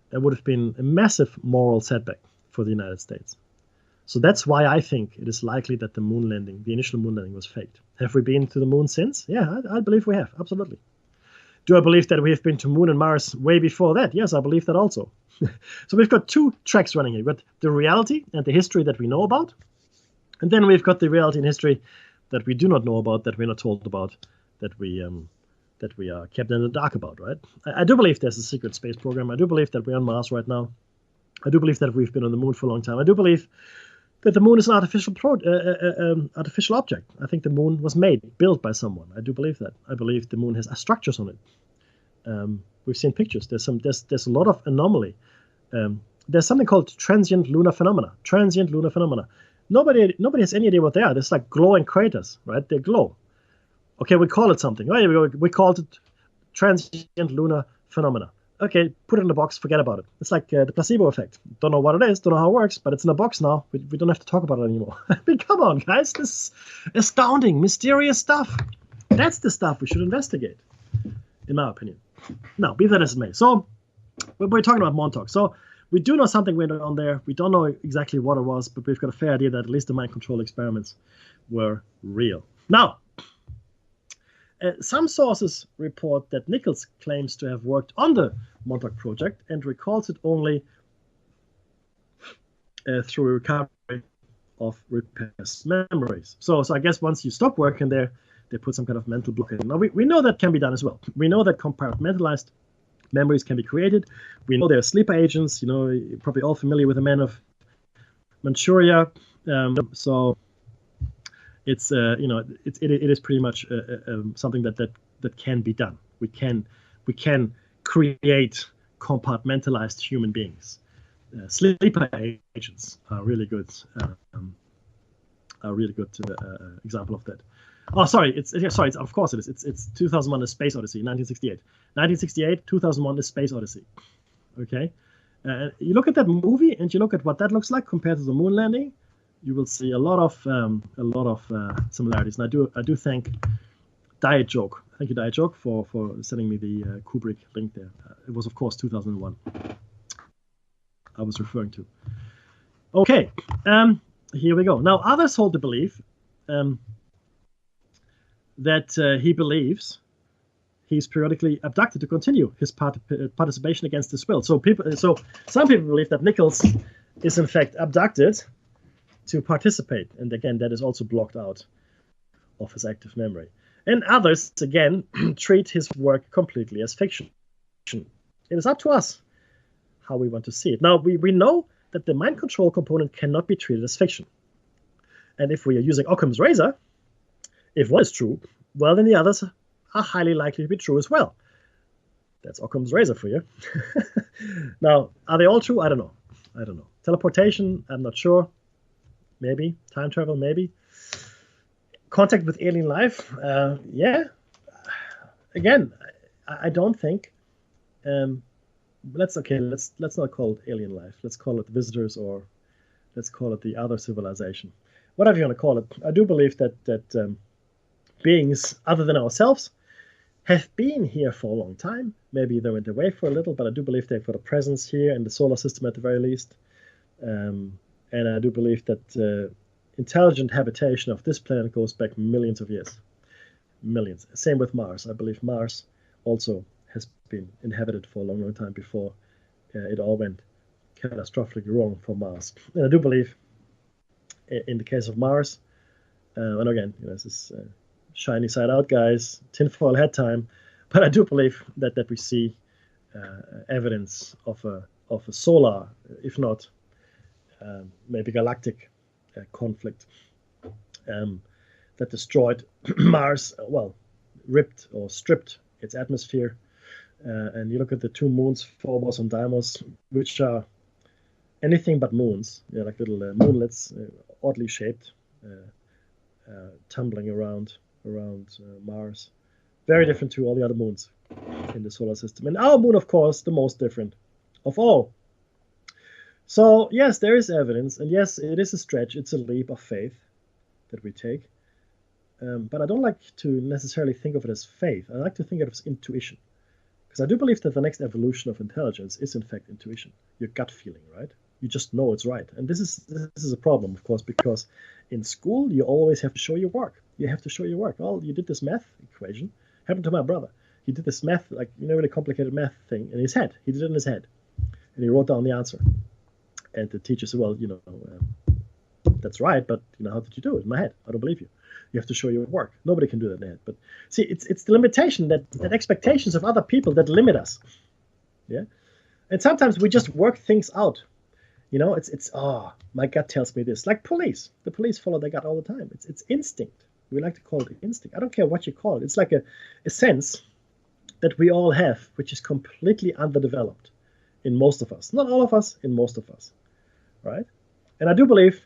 That would have been a massive moral setback for the United States. So that's why I think it is likely that the initial moon landing was faked. Have we been to the moon since? Yeah, I believe we have. Absolutely. Do I believe that we have been to Moon and Mars way before that? Yes, I believe that also. So we've got two tracks running here. We've got the reality and the history that we know about. And then we've got the reality and history that we do not know about, that we're not told about, that we are kept in the dark about, right? I do believe there's a secret space program. I do believe that we're on Mars right now. I do believe that we've been on the moon for a long time. I do believe that the moon is an artificial object. I think the moon was built by someone. I do believe that. I believe the moon has structures on it. We've seen pictures. There's a lot of anomaly. There's something called transient lunar phenomena. Nobody has any idea what they are. There's like glowing craters, right? They glow. Okay, we call it something. Oh, we called it transient lunar phenomena. Okay, put it in a box, forget about it. It's like the placebo effect. Don't know what it is, don't know how it works, but it's in a box now. We don't have to talk about it anymore. I mean, come on, guys. This is astounding, mysterious stuff. That's the stuff we should investigate, in my opinion. Now, be that as it may. So, we're talking about Montauk. So, we do know something went on there. We don't know exactly what it was, but we've got a fair idea that at least the mind control experiments were real. Now, some sources report that Nichols claims to have worked on the Montauk project and recalls it only through recovery of repressed memories. So I guess once you stop working there, they put some kind of mental block in. Now, we know that can be done as well. We know that compartmentalized memories can be created. We know there are sleeper agents. You're probably all familiar with the Man of Manchuria. So it's it is pretty much something that can be done. We can create compartmentalized human beings. Sleeper agents are really good. Example of that. Oh, sorry. It's of course it is. It's 2001: A Space Odyssey, 1968. 1968, 2001: A Space Odyssey. Okay. You look at that movie and you look at what that looks like compared to the moon landing. You will see a lot of similarities. And I do thank Diet Joke. Thank you, Diet Joke, for sending me the Kubrick link there. It was, of course, 2001. I was referring to. Okay, here we go. Now, others hold the belief that he believes he's periodically abducted to continue his participation against his will. So some people believe that Nichols is in fact abducted to participate, and again, that is also blocked out of his active memory. And others, again, treat his work completely as fiction. It is up to us how we want to see it. Now, we know that the mind control component cannot be treated as fiction. And if we are using Occam's razor, if one is true, well, then the others are highly likely to be true as well. That's Occam's razor for you. Now, are they all true? I don't know. Teleportation, I'm not sure. Maybe. Time travel, maybe. Contact with alien life, yeah. Again, I don't think. Let's not call it alien life. Let's call it visitors, or let's call it the other civilization. Whatever you want to call it. I do believe that beings other than ourselves have been here for a long time. Maybe they went away for a little, but I do believe they've got a presence here in the solar system at the very least. And I do believe that intelligent habitation of this planet goes back millions of years. Millions. Same with Mars. I believe Mars also has been inhabited for a long, long time before it all went catastrophically wrong for Mars. And I do believe in the case of Mars, and again, this is shiny side out, guys, tinfoil hat time, but I do believe that we see evidence of a solar, if not maybe galactic conflict that destroyed Mars, ripped or stripped its atmosphere. And you look at the two moons, Phobos and Deimos, which are anything but moons, like little moonlets, oddly shaped, tumbling around Mars. Very different to all the other moons in the solar system. And our moon, of course, the most different of all. So, yes, there is evidence, and yes, it is a stretch. It's a leap of faith that we take. But I don't like to necessarily think of it as faith. I like to think of it as intuition. Because I do believe that the next evolution of intelligence is, in fact, intuition. Your gut feeling, right? You just know it's right. And this is a problem, of course, because in school, you always have to show your work. You have to show your work. Well, you did this math equation. Happened to my brother. He did this math, really complicated math thing in his head. He did it in his head. And he wrote down the answer. And the teacher said, well, that's right, but how did you do it? In my head. I don't believe you. You have to show your work. Nobody can do that in the head. But see, it's the limitation that expectations of other people that limit us. Yeah. And sometimes we just work things out My gut tells me this. Like police. The police follow their gut all the time. It's instinct. We like to call it instinct. I don't care what you call it. It's like a sense that we all have, which is completely underdeveloped in most of us. Not all of us, in most of us. Right? And I do believe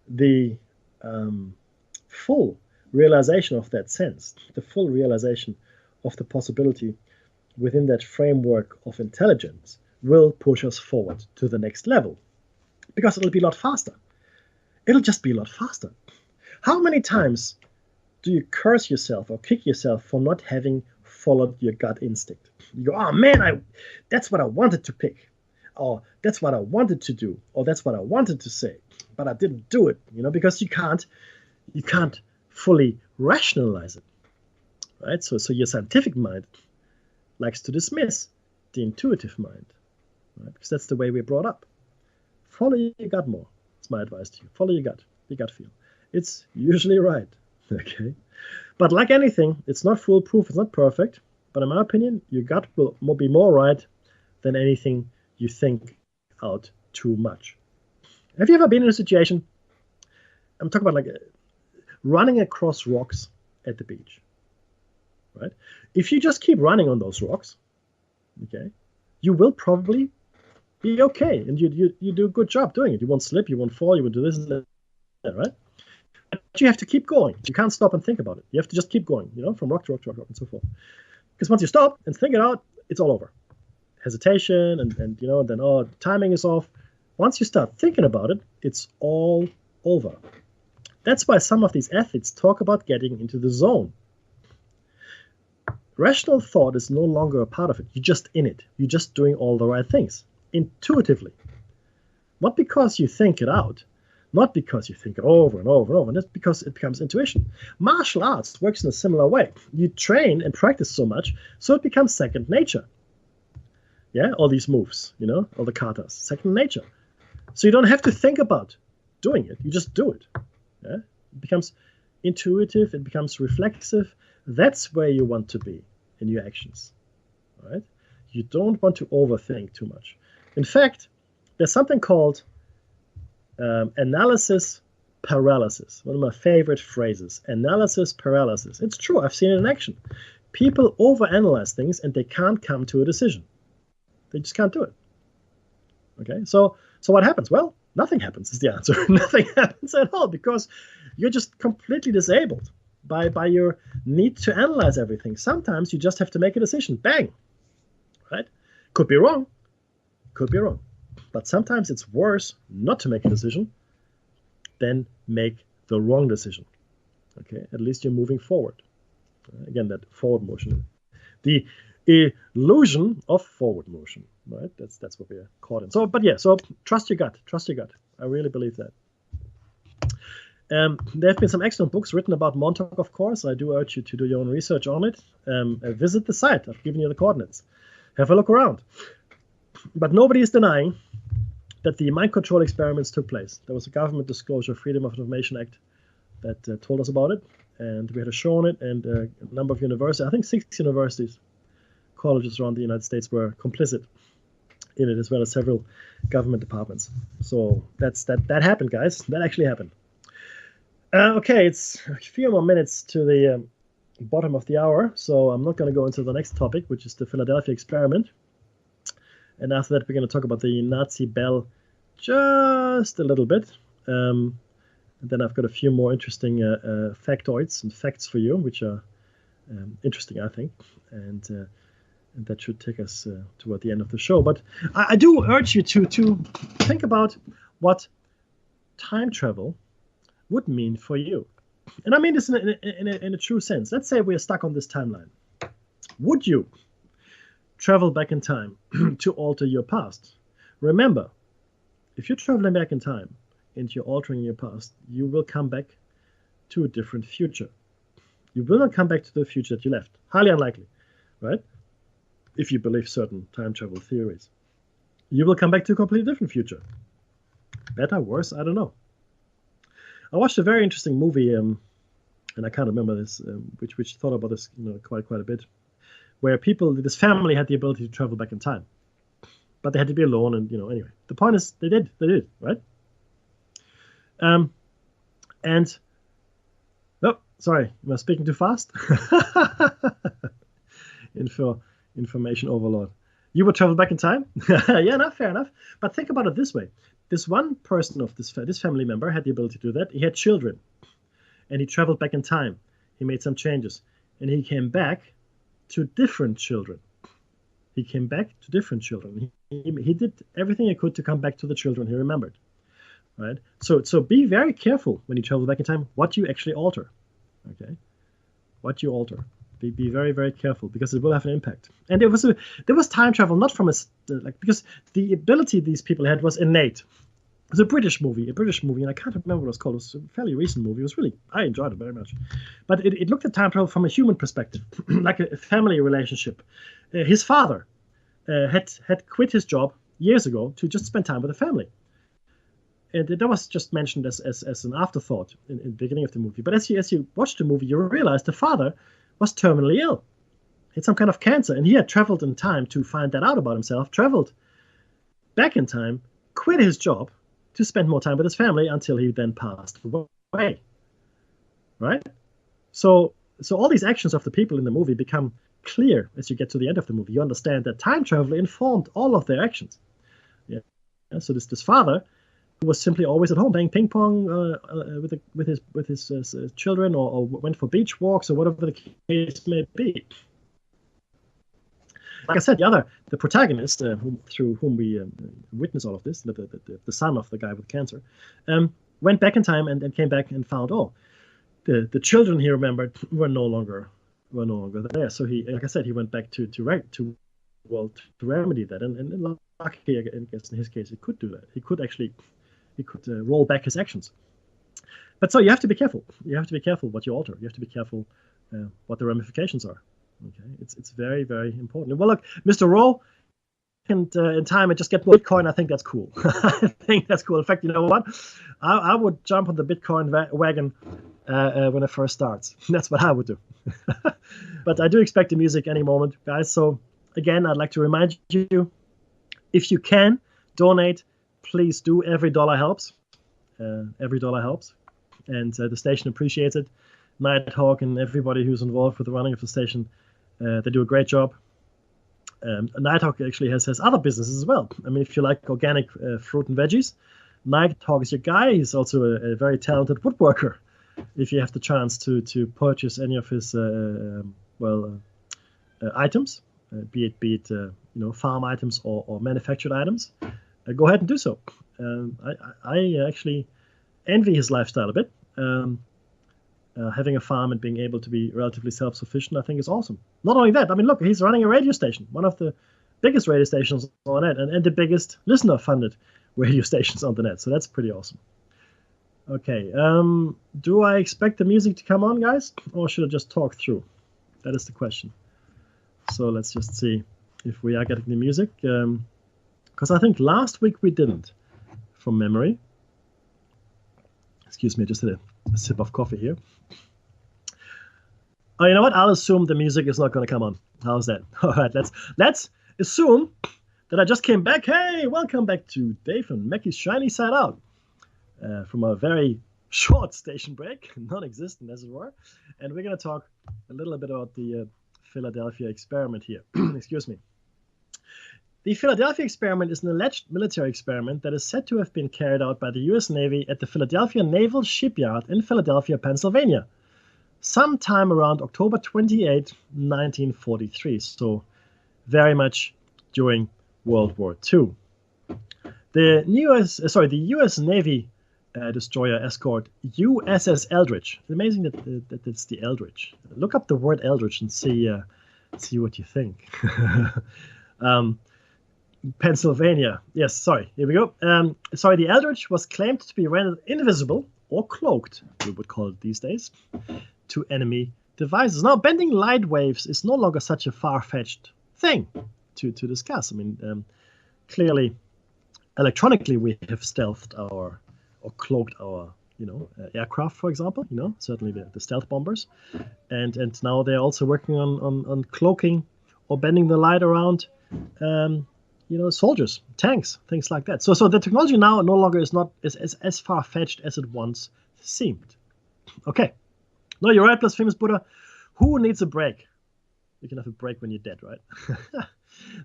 the full realization of that sense, the full realization of the possibility within that framework of intelligence will push us forward to the next level. Because it'll be a lot faster. It'll just be a lot faster. How many times do you curse yourself or kick yourself for not having followed your gut instinct? You go, oh man, that's what I wanted to pick. Or that's what I wanted to do. Or that's what I wanted to say. But I didn't do it, because you can't fully rationalize it. Right? So your scientific mind likes to dismiss the intuitive mind. Right? Because that's the way we're brought up. Follow your gut more. That's my advice to you. Follow your gut feel. It's usually right. Okay. But like anything, it's not foolproof, it's not perfect. But in my opinion, your gut will be more right than anything you think out too much. Have you ever been in a situation, I'm talking about like running across rocks at the beach, right? If you just keep running on those rocks, okay, you will probably be okay, and you do a good job doing it. You won't slip, you won't fall, you won't do this and that, right? But you have to keep going. You can't stop and think about it. You have to just keep going, from rock to rock to rock and so forth. Because once you stop and think it out, it's all over. Hesitation and then timing is off. Once you start thinking about it, it's all over. That's why some of these athletes talk about getting into the zone. Rational thought is no longer a part of it. You're just in it. You're just doing all the right things. Intuitively. Not because you think it out. Not because you think it over and over and over. And that's because it becomes intuition. Martial arts works in a similar way. You train and practice so much, so it becomes second nature. Yeah, all these moves, all the katas, second nature. So you don't have to think about doing it. You just do it. Yeah? It becomes intuitive. It becomes reflexive. That's where you want to be in your actions. Right? You don't want to overthink too much. In fact, there's something called analysis paralysis. One of my favorite phrases. Analysis paralysis. It's true. I've seen it in action. People overanalyze things and they can't come to a decision. They just can't do it. Okay, so what happens? Well, nothing happens is the answer. Nothing happens at all because you're just completely disabled by your need to analyze everything. Sometimes you just have to make a decision. Bang! Right? Could be wrong. Could be wrong. But sometimes it's worse not to make a decision than make the wrong decision. Okay, at least you're moving forward. Again, that forward motion. The illusion of forward motion, right? That's what we're caught in. So trust your gut. Trust your gut. I really believe that. There have been some excellent books written about Montauk, of course. I do urge you to do your own research on it. Visit the site. I've given you the coordinates. Have a look around. But nobody is denying that the mind control experiments took place. There was a Government Disclosure Freedom of Information Act that told us about it, and we had a show on it, and a number of universities, I think 6 universities, colleges around the United States were complicit in it, as well as several government departments. So that happened, guys. That actually happened. Okay, it's a few more minutes to the bottom of the hour, so I'm not going to go into the next topic, which is the Philadelphia experiment. And after that, we're going to talk about the Nazi bell just a little bit. And then I've got a few more interesting factoids and facts for you, which are interesting, I think. And that should take us toward the end of the show. But I do urge you to think about what time travel would mean for you. And I mean this in a true sense. Let's say we're stuck on this timeline. Would you travel back in time to alter your past? Remember, if you're traveling back in time and you're altering your past, you will come back to a different future. You will not come back to the future that you left. Highly unlikely, right? If you believe certain time travel theories. You will come back to a completely different future. Better, worse, I don't know. I watched a very interesting movie, and I can't remember this, which thought about this quite a bit, where this family had the ability to travel back in time. but they had to be alone, and anyway. The point is, they did, right? And oh, sorry, am I speaking too fast? Information overload. You would travel back in time? Yeah, no, fair enough. But think about it this way: this one person of this family member had the ability to do that. He had children, and he traveled back in time. He made some changes, and he came back to different children. He came back to different children. He did everything he could to come back to the children he remembered. Right? So be very careful when you travel back in time what you actually alter. Okay? What you alter. Be very, very careful, because it will have an impact. And there was time travel, not from because the ability these people had was innate. It was a British movie, and I can't remember what it was called. It was a fairly recent movie. I enjoyed it very much. But it looked at time travel from a human perspective, like a family relationship. His father had quit his job years ago to just spend time with the family. And that was just mentioned as an afterthought in the beginning of the movie. But as you watch the movie, you realize the father was terminally ill. He had some kind of cancer, and he had traveled in time to find that out about himself, traveled back in time, quit his job to spend more time with his family until he then passed away. Right? So all these actions of the people in the movie become clear as you get to the end of the movie. You understand that time travel informed all of their actions. Yeah. So this father who was simply always at home playing ping pong with his children, or went for beach walks, or whatever the case may be. Like I said, the protagonist, through whom we witness all of this, the son of the guy with cancer, went back in time and came back and found, the children he remembered were no longer there. So he, like I said, he went back to remedy that, and luckily, I guess in his case, he could do that. He could roll back his actions. But so you have to be careful. You have to be careful what you alter. You have to be careful what the ramifications are. Okay, it's very, very important. Well, look, Mr. Rowe, and in time and just get more Bitcoin. I think that's cool. I think that's cool. In fact, you know what? I would jump on the Bitcoin wagon when it first starts. That's what I would do. But I do expect the music any moment, guys. So again, I'd like to remind you, if you can donate, please do. Every dollar helps. Every dollar helps, and the station appreciates it. Nighthawk and everybody who's involved with the running of the station, they do a great job. Nighthawk actually has other businesses as well. I mean, if you like organic fruit and veggies, Nighthawk is your guy. He's also a very talented woodworker. If you have the chance to purchase any of his items, be it farm items or manufactured items, go ahead and do so. I actually envy his lifestyle a bit. Having a farm and being able to be relatively self-sufficient, I think, is awesome. Not only that, I mean, look, he's running a radio station, one of the biggest radio stations on the net, and the biggest listener-funded radio stations on the net. So that's pretty awesome. Okay, do I expect the music to come on, guys, or should I just talk through? That is the question. So let's just see if we are getting the music, because I think last week we didn't, from memory. Excuse me, I just had a sip of coffee here. Oh, you know what? I'll assume the music is not going to come on. How's that? All right, let's assume that I just came back. Hey, welcome back to Dave and Mackie's Shiny Side Out from a very short station break, non-existent as it were, and we're going to talk a little bit about the Philadelphia experiment here. Excuse me. The Philadelphia experiment is an alleged military experiment that is said to have been carried out by the U.S. Navy at the Philadelphia Naval Shipyard in Philadelphia, Pennsylvania, sometime around October 28, 1943, so very much during World War II. The U.S. Navy destroyer escort USS Eldridge. It's amazing that it's the Eldridge. Look up the word Eldridge and see what you think. Pennsylvania. Yes, sorry. Here we go. The Eldridge was claimed to be rendered invisible or cloaked, we would call it these days, to enemy devices. Now, bending light waves is no longer such a far-fetched thing to discuss. I mean, clearly, electronically, we have stealthed or cloaked our aircraft, for example. Certainly the stealth bombers, and now they're also working on cloaking or bending the light around. soldiers, tanks, things like that. So the technology now no longer is not as far-fetched as it once seemed. Okay. No, you're right, blasphemous Buddha. Who needs a break? You can have a break when you're dead, right?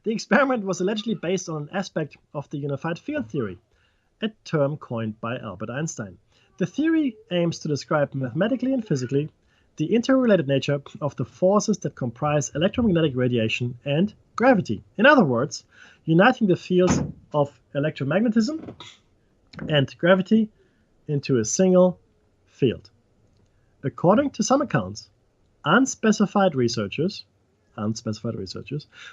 The experiment was allegedly based on an aspect of the unified field theory, a term coined by Albert Einstein. The theory aims to describe mathematically and physically the interrelated nature of the forces that comprise electromagnetic radiation and gravity. In other words, uniting the fields of electromagnetism and gravity into a single field. According to some accounts, unspecified researchers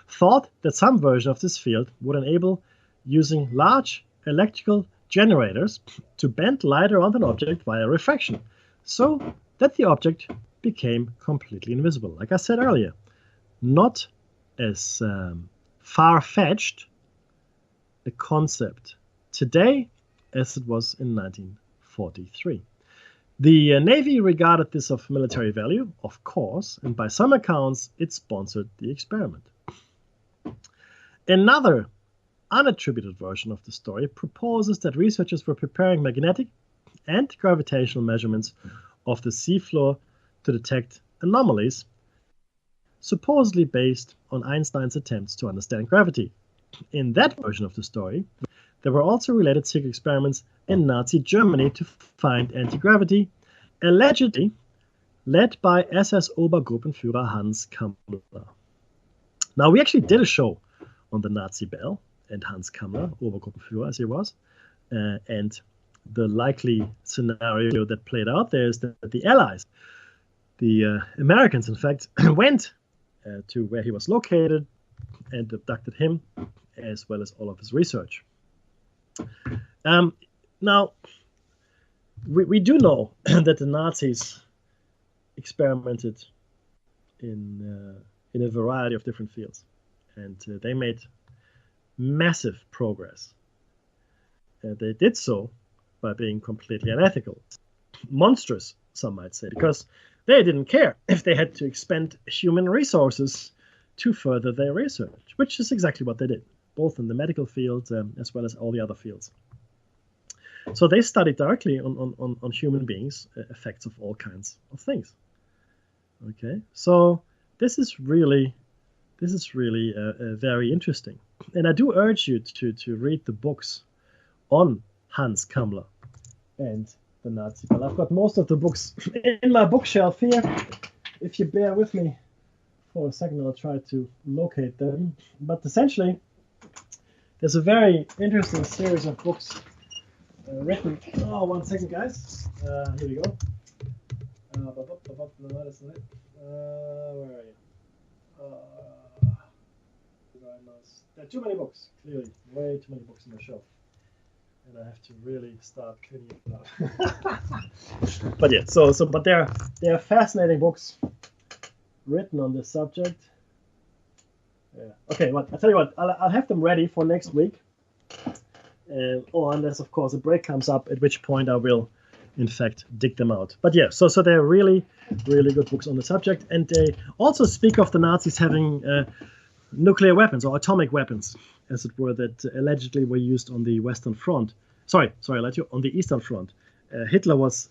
thought that some version of this field would enable using large electrical generators to bend light around an object via refraction, so that the object became completely invisible. Like I said earlier, not as far-fetched a concept today as it was in 1943. The Navy regarded this of military value, of course, and by some accounts, it sponsored the experiment. Another unattributed version of the story proposes that researchers were preparing magnetic and gravitational measurements of the seafloor to detect anomalies, supposedly based on Einstein's attempts to understand gravity. In that version of the story, there were also related secret experiments in Nazi Germany to find anti-gravity, allegedly led by SS Obergruppenführer Hans Kammler. Now, we actually did a show on the Nazi Bell and Hans Kammler, Obergruppenführer as he was, and the likely scenario that played out there is that the Allies, the Americans, in fact, went to where he was located and abducted him, as well as all of his research. Now, we do know that the Nazis experimented in a variety of different fields, and they made massive progress. They did so by being completely unethical, monstrous, some might say, because they didn't care if they had to expend human resources to further their research, which is exactly what they did, both in the medical field as well as all the other fields. So they studied directly on human beings, effects of all kinds of things. Okay, so this is really very interesting, and I do urge you to read the books on Hans Kammler and the Nazi Bell. I've got most of the books in my bookshelf here. If you bear with me for a second, I'll try to locate them. But essentially, there's a very interesting series of books written. Oh, 1 second, guys. Here we go. Where are you? There are too many books, clearly. Way too many books on the shelf. And I have to really start cleaning it out. But yeah, but they're fascinating books written on this subject. Yeah. Okay, well, I'll tell you what, I'll have them ready for next week. Or unless, of course, a break comes up, at which point I will, in fact, dig them out. But yeah, so they're really, really good books on the subject. And they also speak of the Nazis having nuclear weapons or atomic weapons, as it were, that allegedly were used on the Western Front. Sorry, I lied to you, on the Eastern Front. Hitler was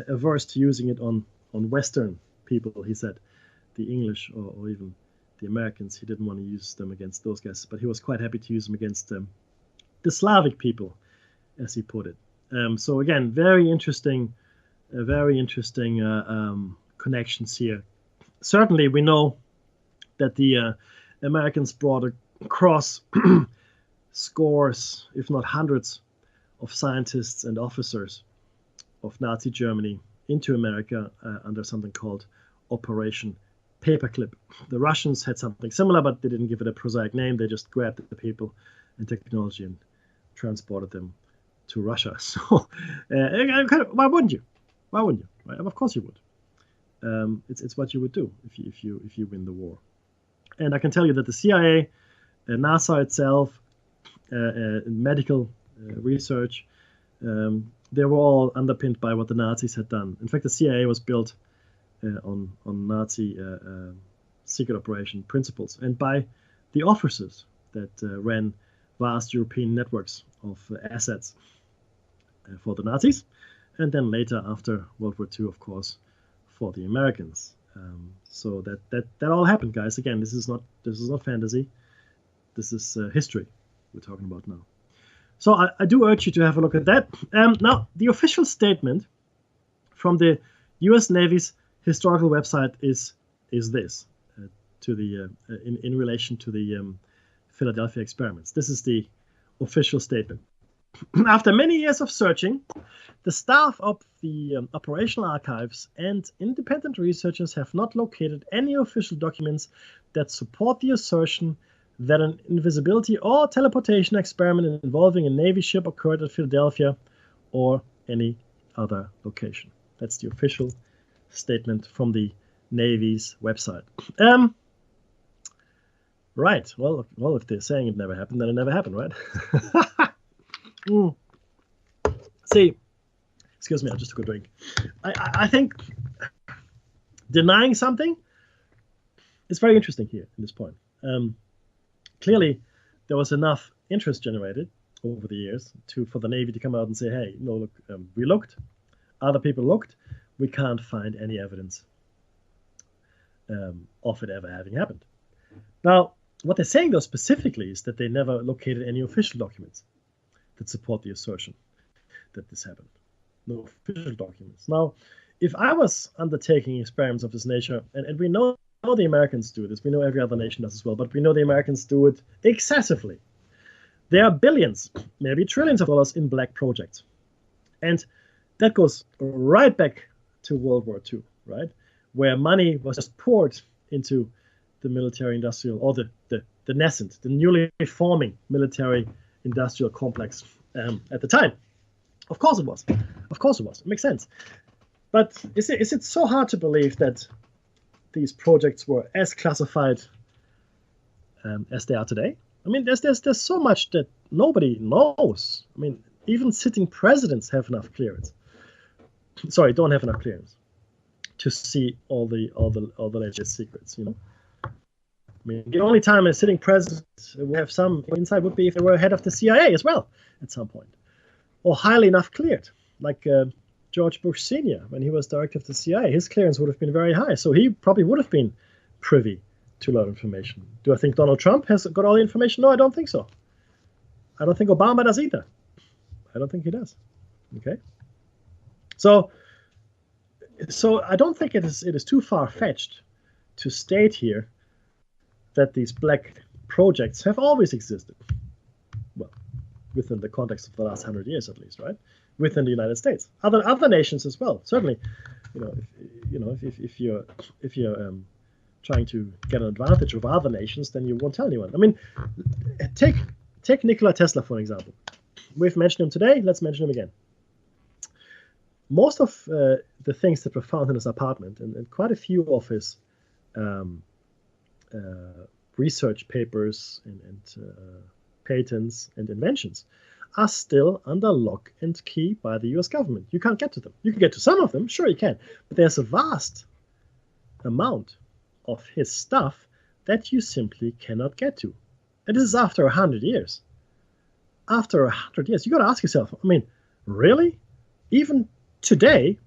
averse to using it on Western people, he said. The English or even the Americans, he didn't want to use them against those guys, but he was quite happy to use them against the Slavic people, as he put it. So again, very interesting connections here. Certainly, we know that the Americans brought across scores, if not hundreds, of scientists and officers of Nazi Germany into America under something called Operation Paperclip. The Russians had something similar, but they didn't give it a prosaic name. They just grabbed the people and technology and transported them to Russia. So, why wouldn't you? Why wouldn't you? Right? Of course you would. It's what you would do if you win the war. And I can tell you that the CIA, NASA itself, medical research, they were all underpinned by what the Nazis had done. In fact, the CIA was built on Nazi secret operation principles and by the officers that ran vast European networks of assets for the Nazis, and then later after World War II, of course, for the Americans. So that all happened, guys. Again, this is not fantasy. This is history we're talking about now. So I do urge you to have a look at that. Now, the official statement from the U.S. Navy's historical website is this to the in relation to the Philadelphia experiments. This is the official statement. After many years of searching, the staff of the operational archives and independent researchers have not located any official documents that support the assertion that an invisibility or teleportation experiment involving a Navy ship occurred at Philadelphia or any other location. That's the official statement from the Navy's website. Right. Well, if they're saying it never happened, then it never happened, right? See, excuse me, I just took a drink. I think denying something is very interesting here in this point. Clearly, there was enough interest generated over the years for the Navy to come out and say, hey, no, look, we looked, other people looked, we can't find any evidence of it ever having happened. Now, what they're saying, though, specifically is that they never located any official documents that support the assertion that this happened. No official documents. Now, if I was undertaking experiments of this nature, and we know the Americans do this, we know every other nation does as well, but we know the Americans do it excessively. There are billions, maybe trillions of dollars in black projects. And that goes right back to World War II, right? Where money was just poured into the military-industrial, or the nascent, the newly forming military-industrial complex at the time. Of course it was. Of course it was. It makes sense. But is it so hard to believe that these projects were as classified as they are today? I mean, there's so much that nobody knows. I mean, even sitting presidents have enough clearance. Sorry, don't have enough clearance to see all the latest secrets. You know, I mean, the only time a sitting president would have some insight would be if they were head of the CIA as well at some point, or highly enough cleared, like George Bush Sr. when he was director of the CIA. His clearance would have been very high, so he probably would have been privy to a lot of information. Do I think Donald Trump has got all the information? No, I don't think so. I don't think Obama does either. I don't think he does. Okay. So I don't think it is too far-fetched to state here that these black projects have always existed. Well, within the context of the last 100 years, at least, right? Within the United States, other nations as well. Certainly, if you're trying to get an advantage of other nations, then you won't tell anyone. I mean, take Nikola Tesla for an example. We've mentioned him today. Let's mention him again. Most of the things that were found in his apartment, and quite a few of his research papers and patents and inventions, are still under lock and key by the US government. You can't get to them. You can get to some of them, sure you can, but there's a vast amount of his stuff that you simply cannot get to. And this is after 100 years. After 100 years, you got to ask yourself, I mean, really? Even today,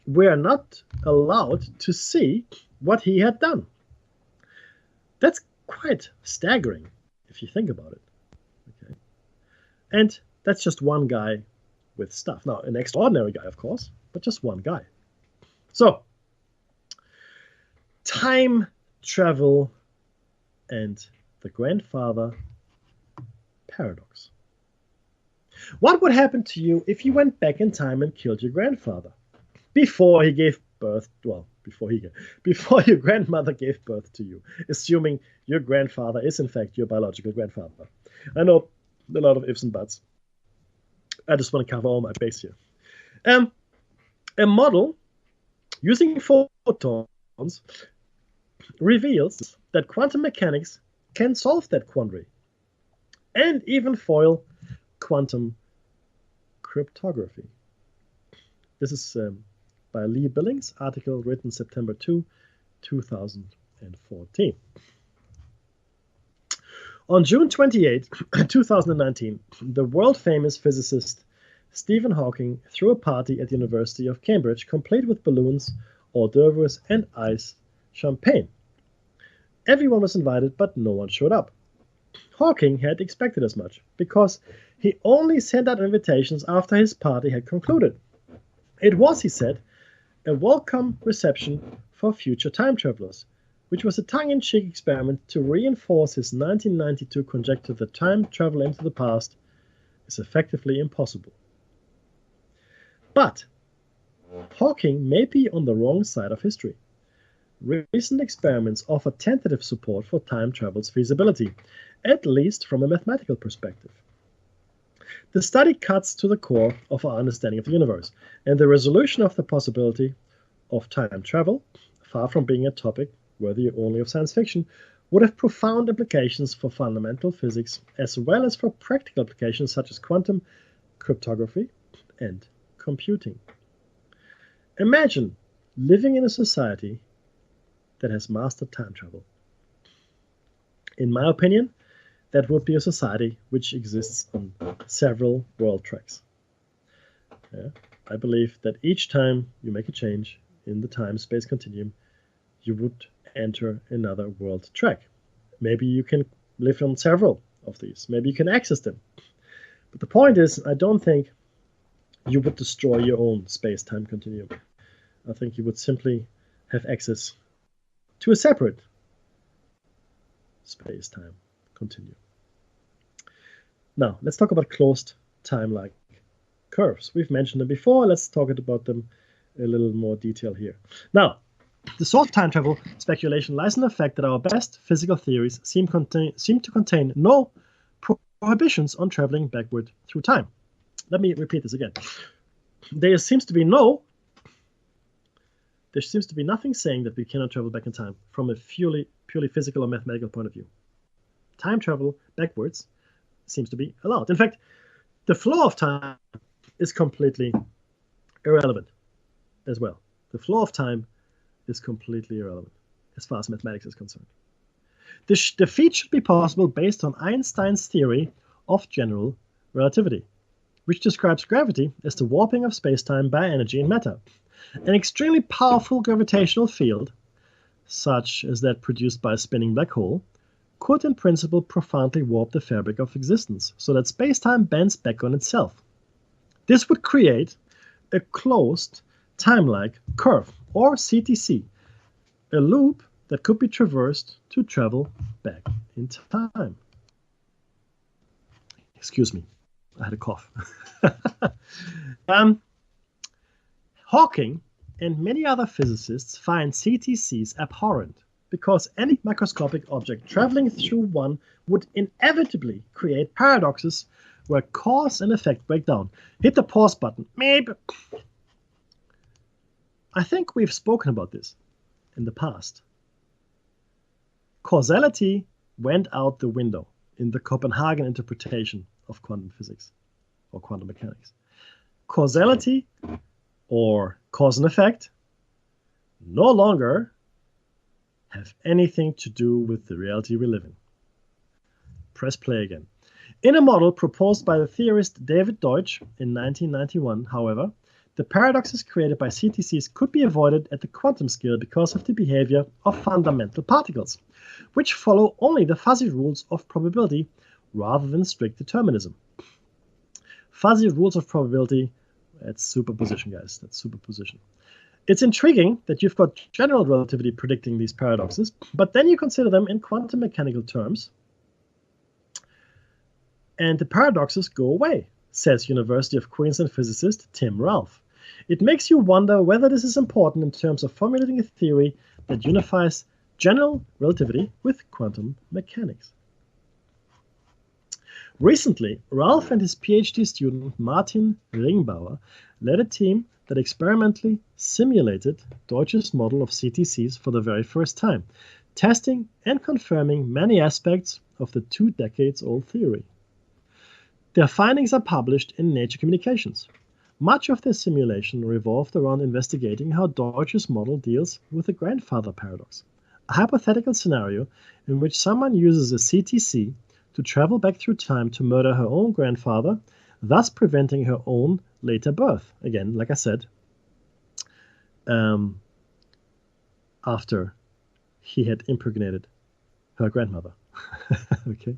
we are not allowed to see what he had done. That's quite staggering if you think about it. Okay. And that's just one guy with stuff. Now, an extraordinary guy, of course, but just one guy. So, time travel and the grandfather paradox. What would happen to you if you went back in time and killed your grandfather before he gave birth? Well, before your grandmother gave birth to you, assuming your grandfather is in fact your biological grandfather. I know a lot of ifs and buts. I just want to cover all my base here. A model using photons reveals that quantum mechanics can solve that quandary and even foil quantum cryptography. This is by Lee Billings, article written September 2, 2014. On June 28, 2019, the world-famous physicist Stephen Hawking threw a party at the University of Cambridge, complete with balloons, hors d'oeuvres, and ice champagne. Everyone was invited, but no one showed up. Hawking had expected as much, because he only sent out invitations after his party had concluded. It was, he said, a welcome reception for future time travelers, which was a tongue-in-cheek experiment to reinforce his 1992 conjecture that time travel into the past is effectively impossible. But Hawking may be on the wrong side of history. Recent experiments offer tentative support for time travel's feasibility, at least from a mathematical perspective. The study cuts to the core of our understanding of the universe, and the resolution of the possibility of time travel, far from being a topic worthy only of science fiction, would have profound implications for fundamental physics as well as for practical applications such as quantum cryptography and computing. Imagine living in a society that has mastered time travel. In my opinion, that would be a society which exists on several world tracks. I believe that each time you make a change in the time-space continuum, you would enter another world track. Maybe you can live on several of these. Maybe you can access them. But the point is, I don't think you would destroy your own space-time continuum. I think you would simply have access to a separate space-time continuum. Now, let's talk about closed time-like curves. We've mentioned them before. Let's talk about them a little more detail here. Now, the source of time travel speculation lies in the fact that our best physical theories seem to contain no prohibitions on traveling backward through time. Let me repeat this again. There seems to be nothing saying that we cannot travel back in time from a purely physical or mathematical point of view. Time travel backwards seems to be allowed. In fact, the flow of time is completely irrelevant as well. The flow of time is completely irrelevant as far as mathematics is concerned. The feat should be possible based on Einstein's theory of general relativity, which describes gravity as the warping of space-time by energy and matter. An extremely powerful gravitational field, such as that produced by a spinning black hole, could in principle profoundly warp the fabric of existence so that space-time bends back on itself. This would create a closed time-like curve, or CTC, a loop that could be traversed to travel back in time. Excuse me, I had a cough. Hawking and many other physicists find CTCs abhorrent because any microscopic object traveling through one would inevitably create paradoxes where cause and effect break down. Hit the pause button. Maybe. I think we've spoken about this in the past. Causality went out the window in the Copenhagen interpretation of quantum physics or quantum mechanics. Causality, or cause and effect, no longer have anything to do with the reality we live in. Press play again. In a model proposed by the theorist David Deutsch in 1991, however, the paradoxes created by CTCs could be avoided at the quantum scale because of the behavior of fundamental particles, which follow only the fuzzy rules of probability rather than strict determinism. Fuzzy rules of probability, that's superposition, guys, that's superposition. It's intriguing that you've got general relativity predicting these paradoxes, but then you consider them in quantum mechanical terms, and the paradoxes go away, says University of Queensland physicist Tim Ralph. It makes you wonder whether this is important in terms of formulating a theory that unifies general relativity with quantum mechanics. Recently, Ralph and his PhD student Martin Ringbauer led a team that experimentally simulated Deutsch's model of CTCs for the very first time, testing and confirming many aspects of the 2 decades-old theory. Their findings are published in Nature Communications. Much of their simulation revolved around investigating how Deutsch's model deals with the grandfather paradox, a hypothetical scenario in which someone uses a CTC to travel back through time to murder her own grandfather, thus preventing her own later birth. Again, like I said, after he had impregnated her grandmother. Okay?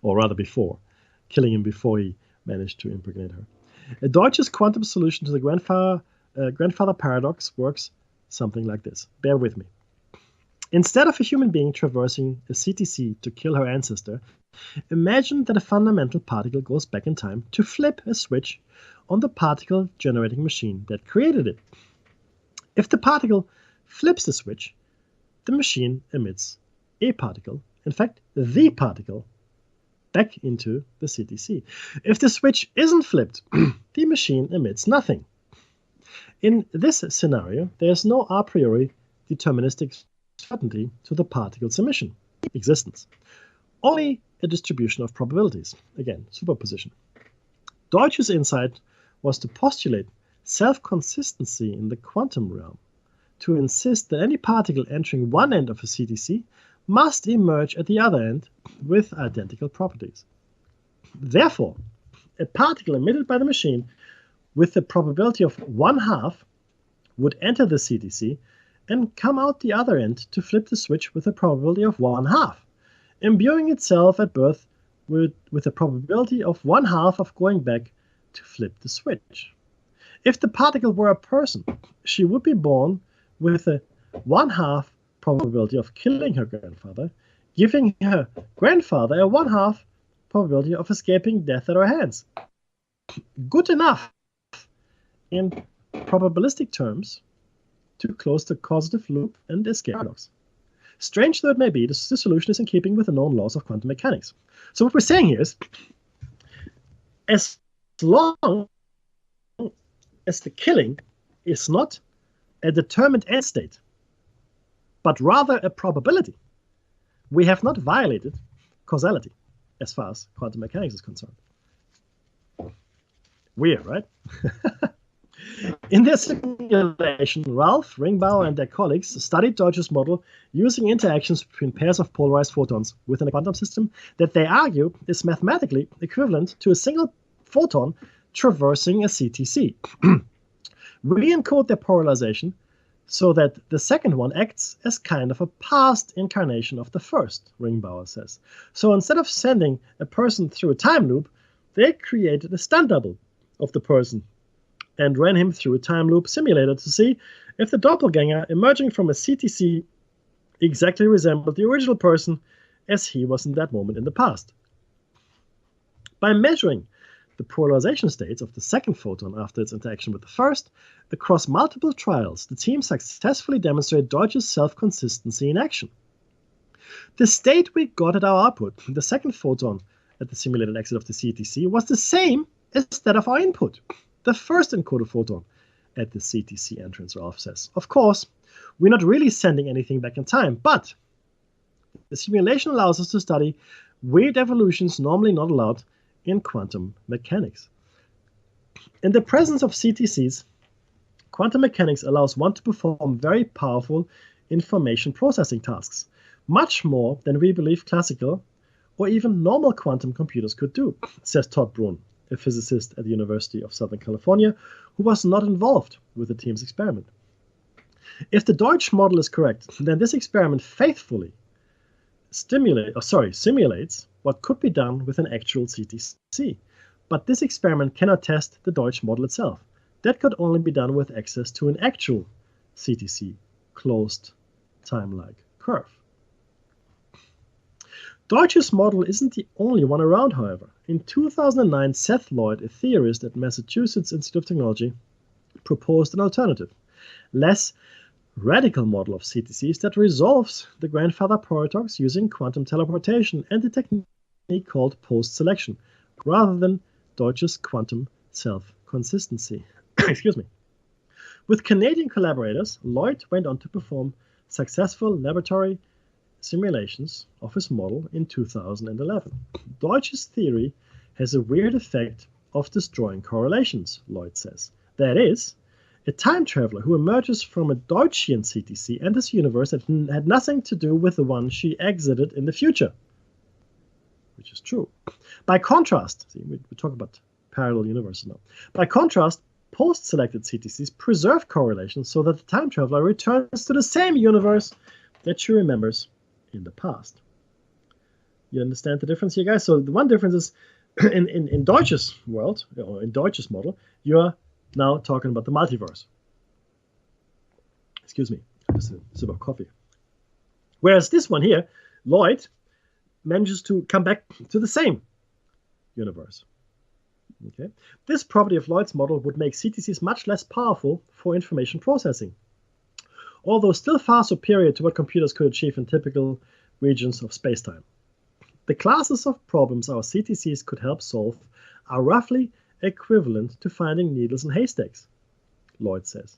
Or rather before, killing him before he managed to impregnate her. Deutsch's quantum solution to the grandfather paradox works something like this. Bear with me. Instead of a human being traversing a CTC to kill her ancestor, imagine that a fundamental particle goes back in time to flip a switch on the particle generating machine that created it. If the particle flips the switch, the machine emits a particle, in fact, the particle, back into the CTC. If the switch isn't flipped, the machine emits nothing. In this scenario, there is no a priori deterministic certainty to the particle's existence. Only a distribution of probabilities. Again, superposition. Deutsch's insight was to postulate self-consistency in the quantum realm, to insist that any particle entering one end of a CTC must emerge at the other end with identical properties. Therefore, a particle emitted by the machine with the probability of 1/2 would enter the CTC and come out the other end to flip the switch with a probability of 1/2, imbuing itself at birth with a probability of 1/2 of going back to flip the switch. If the particle were a person, she would be born with a 1/2 probability of killing her grandfather, giving her grandfather a 1/2 probability of escaping death at her hands. Good enough in probabilistic terms to close the causative loop and escape paradox. Strange though it may be, the solution is in keeping with the known laws of quantum mechanics. So what we're saying here is, as long as the killing is not a determined end state, but rather a probability, we have not violated causality as far as quantum mechanics is concerned. Weird, right? In their simulation, Ralph, Ringbauer, and their colleagues studied Deutsch's model using interactions between pairs of polarized photons within a quantum system that they argue is mathematically equivalent to a single photon traversing a CTC. We encode their polarization so that the second one acts as kind of a past incarnation of the first, Ringbauer says. So instead of sending a person through a time loop, they created a stunt double of the person and ran him through a time loop simulator to see if the doppelganger emerging from a CTC exactly resembled the original person as he was in that moment in the past. By measuring the polarization states of the second photon after its interaction with the first, across multiple trials, the team successfully demonstrated Deutsch's self-consistency in action. The state we got at our output, the second photon at the simulated exit of the CTC, was the same as that of our input, the first encoded photon at the CTC entrance, Ralph says. Of course, we're not really sending anything back in time, but the simulation allows us to study weird evolutions normally not allowed in quantum mechanics. In the presence of CTCs, quantum mechanics allows one to perform very powerful information processing tasks, much more than we believe classical or even normal quantum computers could do, says Todd Brune, a physicist at the University of Southern California who was not involved with the team's experiment. If the Deutsch model is correct, then this experiment faithfully simulates what could be done with an actual CTC. But this experiment cannot test the Deutsch model itself. That could only be done with access to an actual CTC closed time-like curve. Deutsch's model isn't the only one around, however. In 2009, Seth Lloyd, a theorist at Massachusetts Institute of Technology, proposed an alternative, less radical model of CTCs that resolves the grandfather paradox using quantum teleportation and a technique called post-selection, rather than Deutsch's quantum self-consistency. Excuse me. With Canadian collaborators, Lloyd went on to perform successful laboratory simulations of his model in 2011. Deutsch's theory has a weird effect of destroying correlations, Lloyd says. That is, a time traveler who emerges from a Deutschian CTC enters a universe that had nothing to do with the one she exited in the future. which is true. By contrast, see, we talk about parallel universes now. By contrast, post-selected CTCs preserve correlations so that the time traveler returns to the same universe that she remembers in the past. You understand the difference here, guys? So the one difference is in Deutsch's world, or in Deutsch's model, you're now talking about the multiverse. Excuse me, just a sip of coffee. Whereas this one here, Lloyd, manages to come back to the same universe. Okay. This property of Lloyd's model would make CTCs much less powerful for information processing, although still far superior to what computers could achieve in typical regions of spacetime. The classes of problems our CTCs could help solve are roughly equivalent to finding needles in haystacks, Lloyd says.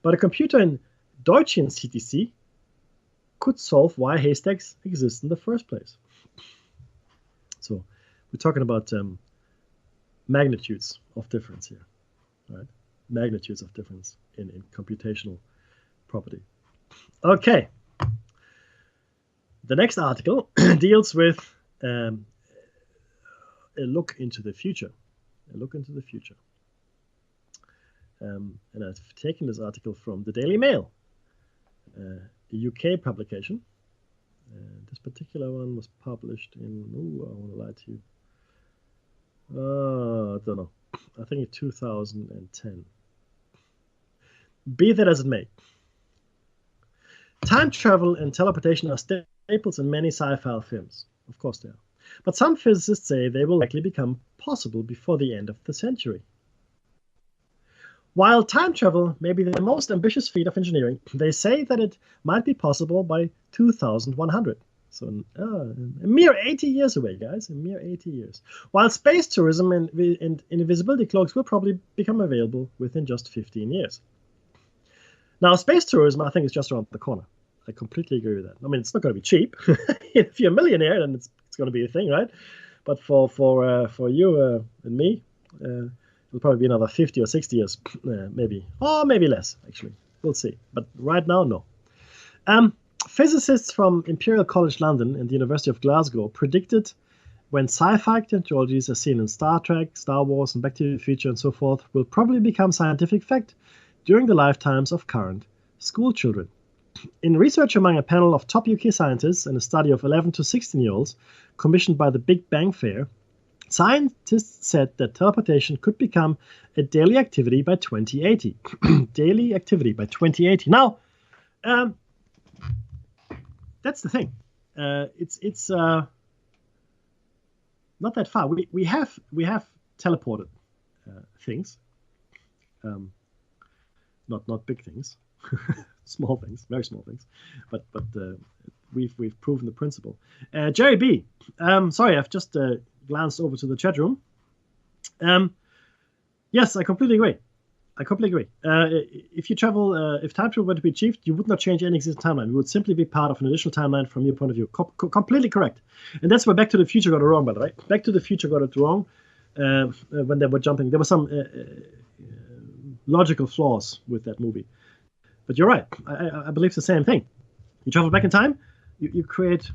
But a computer in Deutschian CTC could solve why haystacks exist in the first place. So we're talking about magnitudes of difference here, right? Magnitudes of difference in computational property. Okay. The next article deals with a look into the future. A look into the future. And I've taken this article from the Daily Mail, a UK publication. This particular one was published in, I want to lie to you. I don't know. I think in 2010. Be that as it may. Time travel and teleportation are staples in many sci-fi films. Of course they are. But some physicists say they will likely become possible before the end of the century. While time travel may be the most ambitious feat of engineering, they say that it might be possible by 2100. So a mere 80 years away, guys, a mere 80 years. While space tourism and invisibility cloaks will probably become available within just 15 years. Now, space tourism, I think, is just around the corner. I completely agree with that. I mean, it's not going to be cheap. If you're a millionaire, then it's going to be a thing, right? But for you and me, it'll probably be another 50 or 60 years, maybe. Or maybe less, actually. We'll see. But right now, no. Physicists from Imperial College London and the University of Glasgow predicted when sci-fi technologies as seen in Star Trek, Star Wars, and Back to the Future and so forth will probably become scientific fact during the lifetimes of current school children. In research among a panel of top UK scientists and a study of 11 to 16-year-olds commissioned by the Big Bang Fair, scientists said that teleportation could become a daily activity by 2080. Daily activity by 2080. Now, that's the thing. It's not that far. We have teleported things, not big things, small things, very small things, but we've proven the principle. Jerry B, sorry, I've just glanced over to the chat room. Yes, I completely agree. If you travel, if time travel were to be achieved, you would not change any existing timeline. You would simply be part of an additional timeline from your point of view. Completely correct. And that's where Back to the Future got it wrong, by the way. Back to the Future got it wrong when they were jumping. There were some logical flaws with that movie. But you're right. I believe the same thing. You travel back in time, you create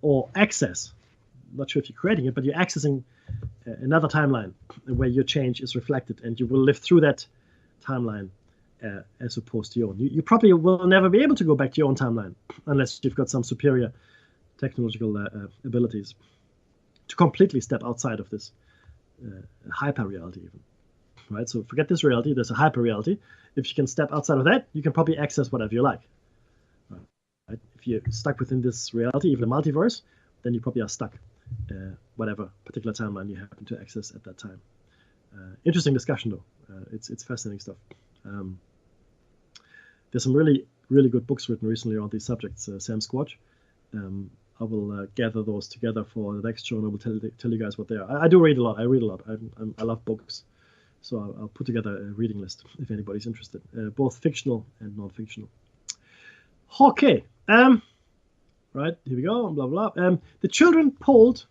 or access. I'm not sure if you're creating it, but you're accessing another timeline where your change is reflected, and you will live through that timeline as opposed to your own. You probably will never be able to go back to your own timeline unless you've got some superior technological abilities to completely step outside of this hyper reality even. Right? So forget this reality, there's a hyper reality. If you can step outside of that, you can probably access whatever you like. Right? If you're stuck within this reality, even a multiverse, then you probably are stuck whatever particular timeline you happen to access at that time. Interesting discussion, though. It's fascinating stuff. There's some really, really good books written recently on these subjects. Sam Squatch. I will gather those together for the next show, and I will tell you guys what they are. I do read a lot. I read a lot. I love books. So I'll put together a reading list if anybody's interested, both fictional and non-fictional. Okay. Right, here we go, blah, blah. The children polled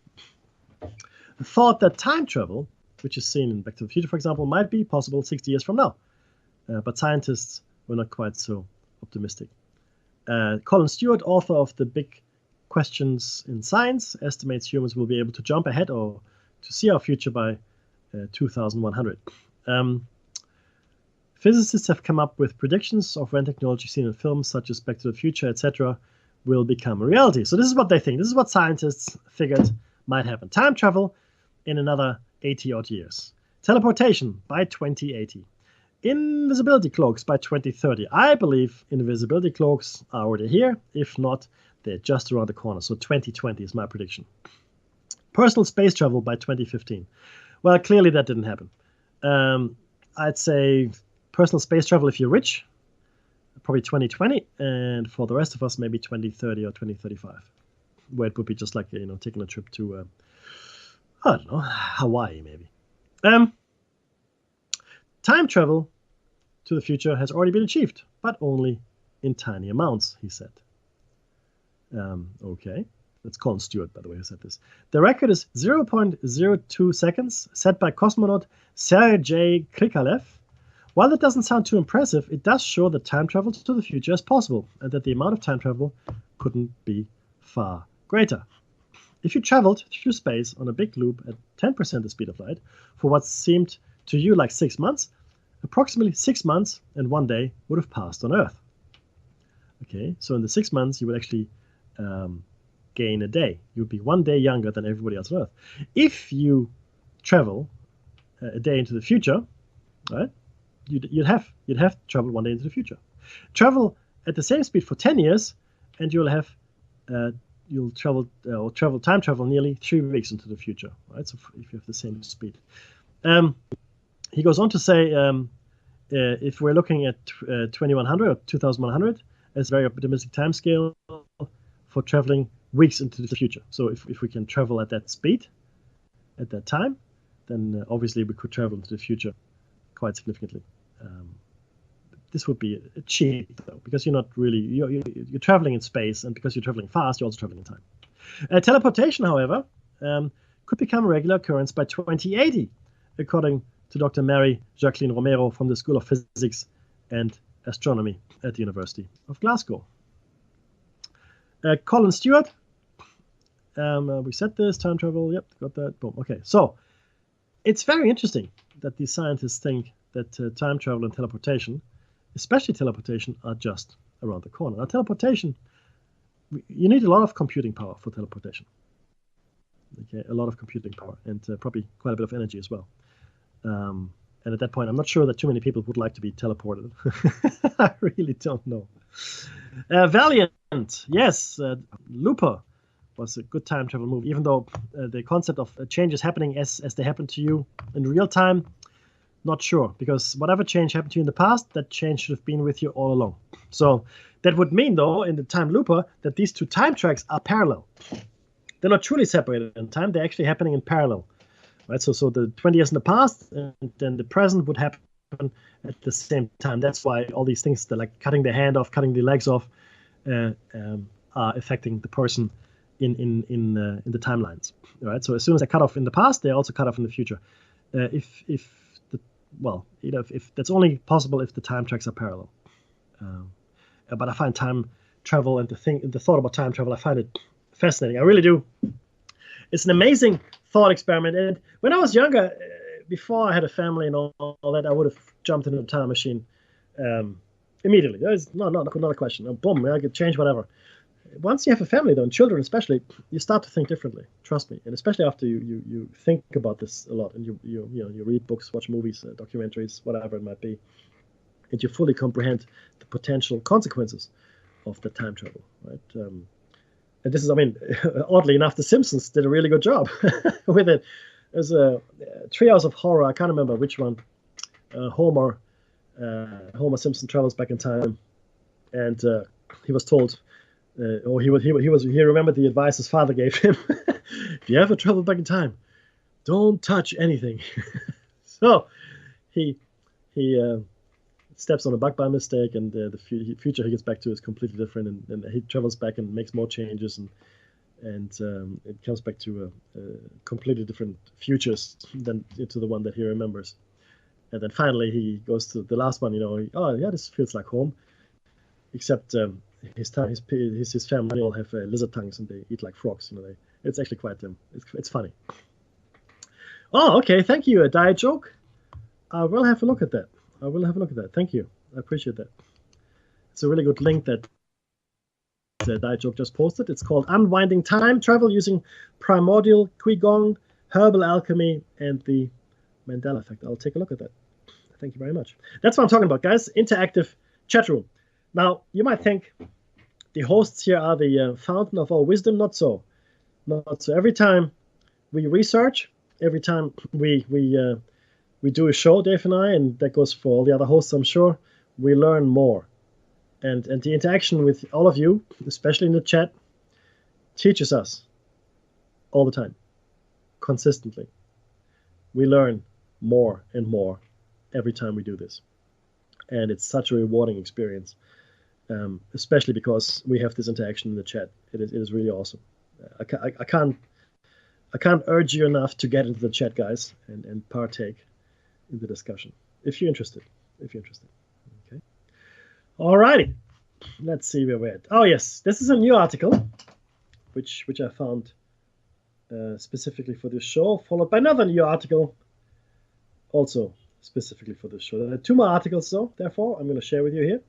thought that time travel, which is seen in Back to the Future, for example, might be possible 60 years from now. But scientists were not quite so optimistic. Colin Stewart, author of The Big questions in science estimates humans will be able to jump ahead or to see our future by 2100. Physicists have come up with predictions of when technology seen in films such as Back to the Future, etc., will become a reality. So this is what they think. This is what scientists figured might happen. Time travel in another 80-odd years. Teleportation by 2080. Invisibility cloaks by 2030. I believe invisibility cloaks are already here. If not, they're just around the corner. So 2020 is my prediction. Personal space travel by 2015. Well, clearly that didn't happen. I'd say personal space travel if you're rich, probably 2020, and for the rest of us, maybe 2030 or 2035, where it would be just like, taking a trip to, I don't know, Hawaii maybe. Time travel to the future has already been achieved, but only in tiny amounts, he said. Okay. That's Colin Stewart, by the way, who said this. The record is 0.02 seconds, set by cosmonaut Sergei Krikalev. While that doesn't sound too impressive, it does show that time travel to the future is possible, and that the amount of time travel couldn't be far greater. If you traveled through space on a big loop at 10% the speed of light, for what seemed to you like 6 months, approximately 6 months and 1 day would have passed on Earth. Okay, so in the 6 months, you would actually gain a day. You'd be 1 day younger than everybody else on Earth. If you travel a day into the future, right, you'd have to travel 1 day into the future. Travel at the same speed for 10 years, and you'll time travel nearly 3 weeks into the future. Right, so if you have the same speed. He goes on to say, if we're looking at 2100 or 2100 as a very optimistic time scale for traveling weeks into the future. So if we can travel at that speed, at that time, then obviously we could travel into the future quite significantly. This would be cheap, though, because you're not really, you're traveling in space, and because you're traveling fast, you're also traveling in time. Teleportation, however, could become a regular occurrence by 2080, according to Dr. Mary Jacqueline Romero from the School of Physics and Astronomy at the University of Glasgow. Colin Stewart, we said this, time travel, yep, got that, boom. Okay, so it's very interesting that these scientists think that time travel and teleportation, especially teleportation, are just around the corner. Now, teleportation, you need a lot of computing power for teleportation. Okay, a lot of computing power, and probably quite a bit of energy as well. And at that point, I'm not sure that too many people would like to be teleported. I really don't know. Valiant, yes, Looper was a good time travel movie, even though the concept of changes happening as they happen to you in real time, not sure, because whatever change happened to you in the past, that change should have been with you all along. So that would mean, though, in the time Looper, that these two time tracks are parallel. They're not truly separated in time, they're actually happening in parallel. Right? So the 20 years in the past and then the present would happen at the same time. That's why all these things, they're like cutting the hand off, cutting the legs off, are affecting the person in the timelines. Right? So as soon as they cut off in the past, they also cut off in the future. If that's only possible if the time tracks are parallel. But I find time travel and the thought about time travel, I find it fascinating. I really do. It's an amazing thought experiment. And when I was younger, before I had a family and all that, I would have jumped into a time machine immediately. There's not a question. Boom, I could change whatever. Once you have a family, though, and children especially, you start to think differently. Trust me, and especially after you think about this a lot, and you read books, watch movies, documentaries, whatever it might be, and you fully comprehend the potential consequences of the time travel, right? And this is, oddly enough, The Simpsons did a really good job with it. There's a Treehouse of Horror. I can't remember which one. Homer Simpson travels back in time, and he was told. He remembered the advice his father gave him. If you ever travel back in time, don't touch anything. So he steps on a bug by mistake, and the future he gets back to is completely different, and he travels back and makes more changes, and it comes back to completely different futures than to the one that he remembers. And then finally he goes to the last one. Oh yeah, this feels like home, except his family all have lizard tongues and they eat like frogs. It's actually quite it's funny. Oh, okay. Thank you, Diet Joke. I will have a look at that. Thank you. I appreciate that. It's a really good link that Diet Joke just posted. It's called Unwinding Time Travel Using Primordial Qigong, Herbal Alchemy, and the Mandela Effect. I'll take a look at that. Thank you very much. That's what I'm talking about, guys. Interactive chat room. Now, you might think the hosts here are the fountain of all wisdom. Not so. Not so. Every time we research, every time we do a show, Dave and I, and that goes for all the other hosts, I'm sure, we learn more. And the interaction with all of you, especially in the chat, teaches us all the time, consistently. We learn more and more every time we do this. And it's such a rewarding experience, especially because we have this interaction in the chat. It is really awesome. I can't urge you enough to get into the chat, guys, and partake in the discussion if you're interested. Okay. Alrighty. Let's see where we're at. Oh yes, this is a new article, which I found specifically for this show, followed by another new article, also specifically for this show. There are two more articles, though. Therefore, I'm going to share with you here.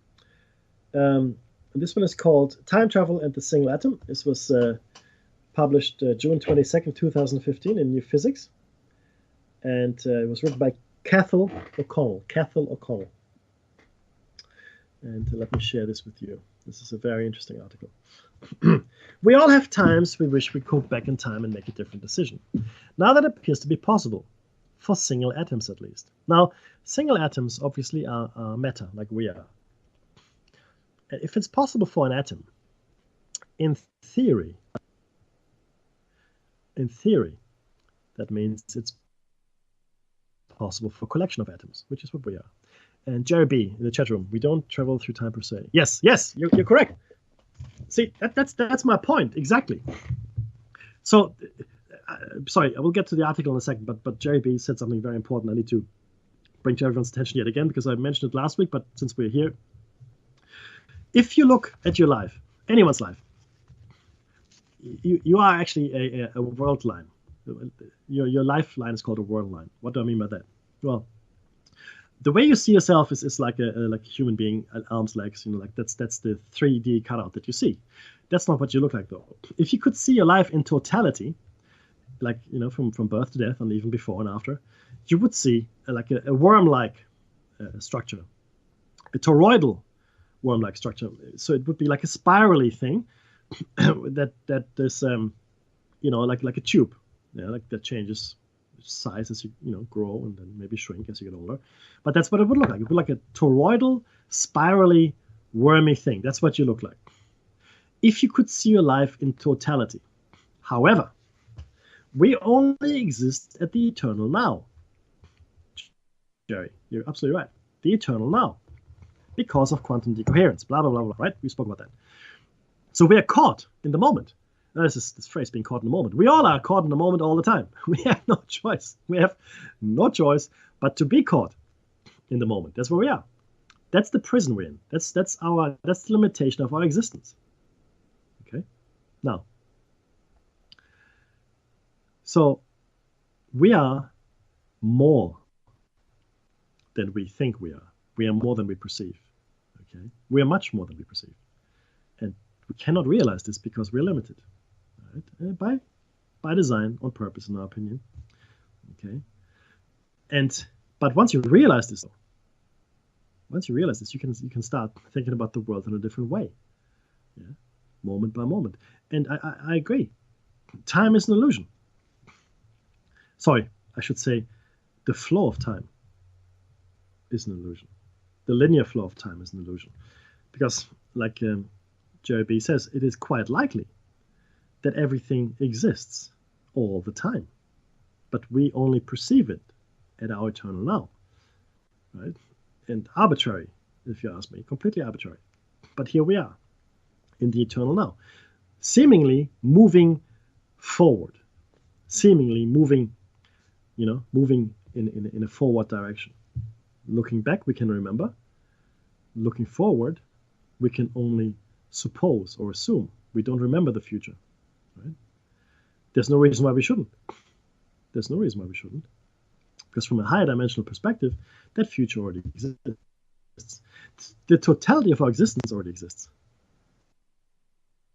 And this one is called "Time Travel and the Single Atom." This was published June 22nd, 2015 in New Physics, and it was written by Cathal O'Connell. And let me share this with you. This is a very interesting article. We all have times we wish we could go back in time and make a different decision. Now that appears to be possible, for single atoms at least. Now, single atoms obviously are matter, like we are. If it's possible for an atom, in theory, that means it's possible for a collection of atoms, which is what we are. And Jerry B in the chat room, we don't travel through time per se. Yes, you're correct. See, that's my point exactly. So, sorry, I will get to the article in a second, but Jerry B said something very important. I need to bring to everyone's attention yet again because I mentioned it last week, but since we're here, if you look at your life, anyone's life, you are actually a world line. Your lifeline is called a world line. What do I mean by that? Well, the way you see yourself is like a human being at arm's legs, like that's the 3D cutout that you see. That's not what you look like, though. If you could see your life in totality, like from birth to death and even before and after, you would see like a worm-like structure, a toroidal worm-like structure. So it would be like a spirally thing that is like a tube, like that changes size as you grow and then maybe shrink as you get older. But that's what it would look like. It would look like a toroidal, spirally, wormy thing. That's what you look like. If you could see your life in totality. However, we only exist at the eternal now. Jerry, you're absolutely right. The eternal now. Because of quantum decoherence. Blah, blah, blah, blah. Right? We spoke about that. So we are caught in the moment. Now, this phrase, being caught in the moment. We all are caught in the moment all the time. We have no choice. We have no choice but to be caught in the moment. That's where we are. That's the prison we're in. That's the limitation of our existence. Okay? Now, so we are more than we think we are. We are more than we perceive. Okay? We are much more than we perceive. And we cannot realize this because we're limited. Right? By design, on purpose, in our opinion. Okay. But once you realize this, you can start thinking about the world in a different way. Yeah. Moment by moment. And I agree. Time is an illusion. Sorry, I should say the flow of time is an illusion. The linear flow of time is an illusion. Because, like Jerry B says, it is quite likely that everything exists all the time, but we only perceive it at our eternal now, right? And arbitrary, if you ask me, completely arbitrary. But here we are, in the eternal now, seemingly moving forward, seemingly moving in a forward direction. Looking back, we can remember. Looking forward, we can only suppose or assume. We don't remember the future. Right? There's no reason why we shouldn't. There's no reason why we shouldn't. Because from a higher dimensional perspective, that future already exists. The totality of our existence already exists.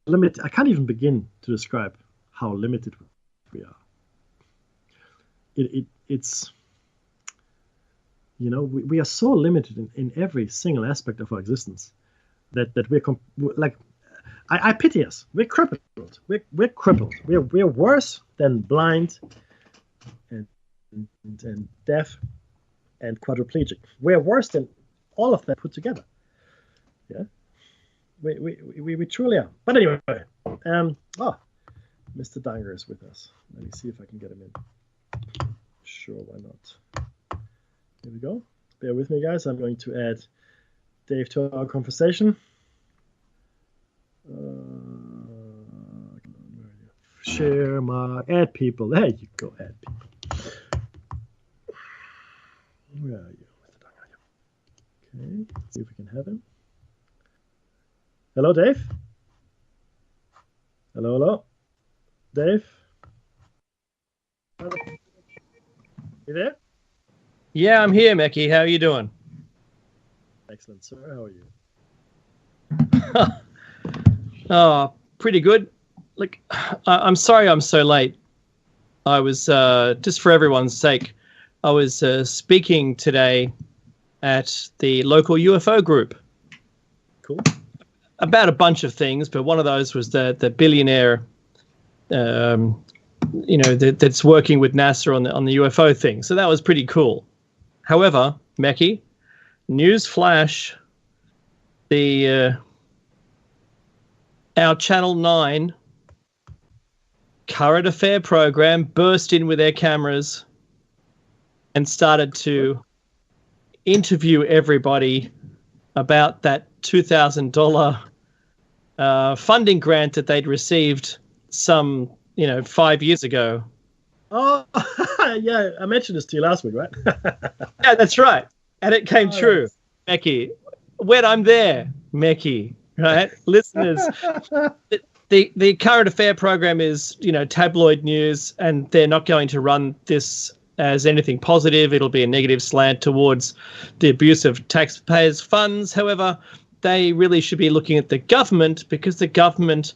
I can't even begin to describe how limited we are. It's we are so limited in every single aspect of our existence that we're like, I pity us. We're crippled. We're crippled. We're worse than blind and deaf and quadriplegic. We're worse than all of that put together. Yeah, we truly are. But anyway, Mr. Danger is with us. Let me see if I can get him in. Sure, why not? Here we go. Bear with me, guys. I'm going to add Dave to our conversation. Share my add people. There you go, add people. Where are you? Okay, let's see if we can have him. Hello, Dave. Hello, Dave. You there? Yeah, I'm here, Mekki. How are you doing? Excellent, sir. How are you? Oh, pretty good. Look, I'm sorry I'm so late. I was, just for everyone's sake, I was speaking today at the local UFO group. Cool. About a bunch of things, but one of those was the billionaire, that's working with NASA on the UFO thing. So that was pretty cool. However, Mekki, news flash, our Channel 9 current affair program burst in with their cameras and started to interview everybody about that $2,000 funding grant that they'd received some 5 years ago. Oh, yeah, I mentioned this to you last week, right? Yeah, that's right. And it came true, Mekki. When I'm there, Mekki, right? Listeners, the current affair program is, tabloid news, and they're not going to run this as anything positive. It'll be a negative slant towards the abuse of taxpayers' funds. However, they really should be looking at the government, because the government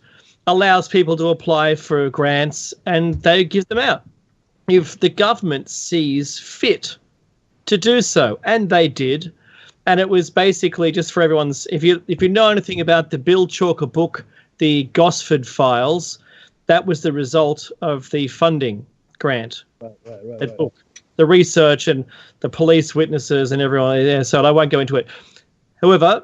allows people to apply for grants and they give them out if the government sees fit to do so. And they did. And it was basically, just for everyone's, if you know anything about the Bill Chalker book, the Gosford Files, that was the result of the funding grant. Right. Book, the research and the police witnesses and everyone there. So I won't go into it. However,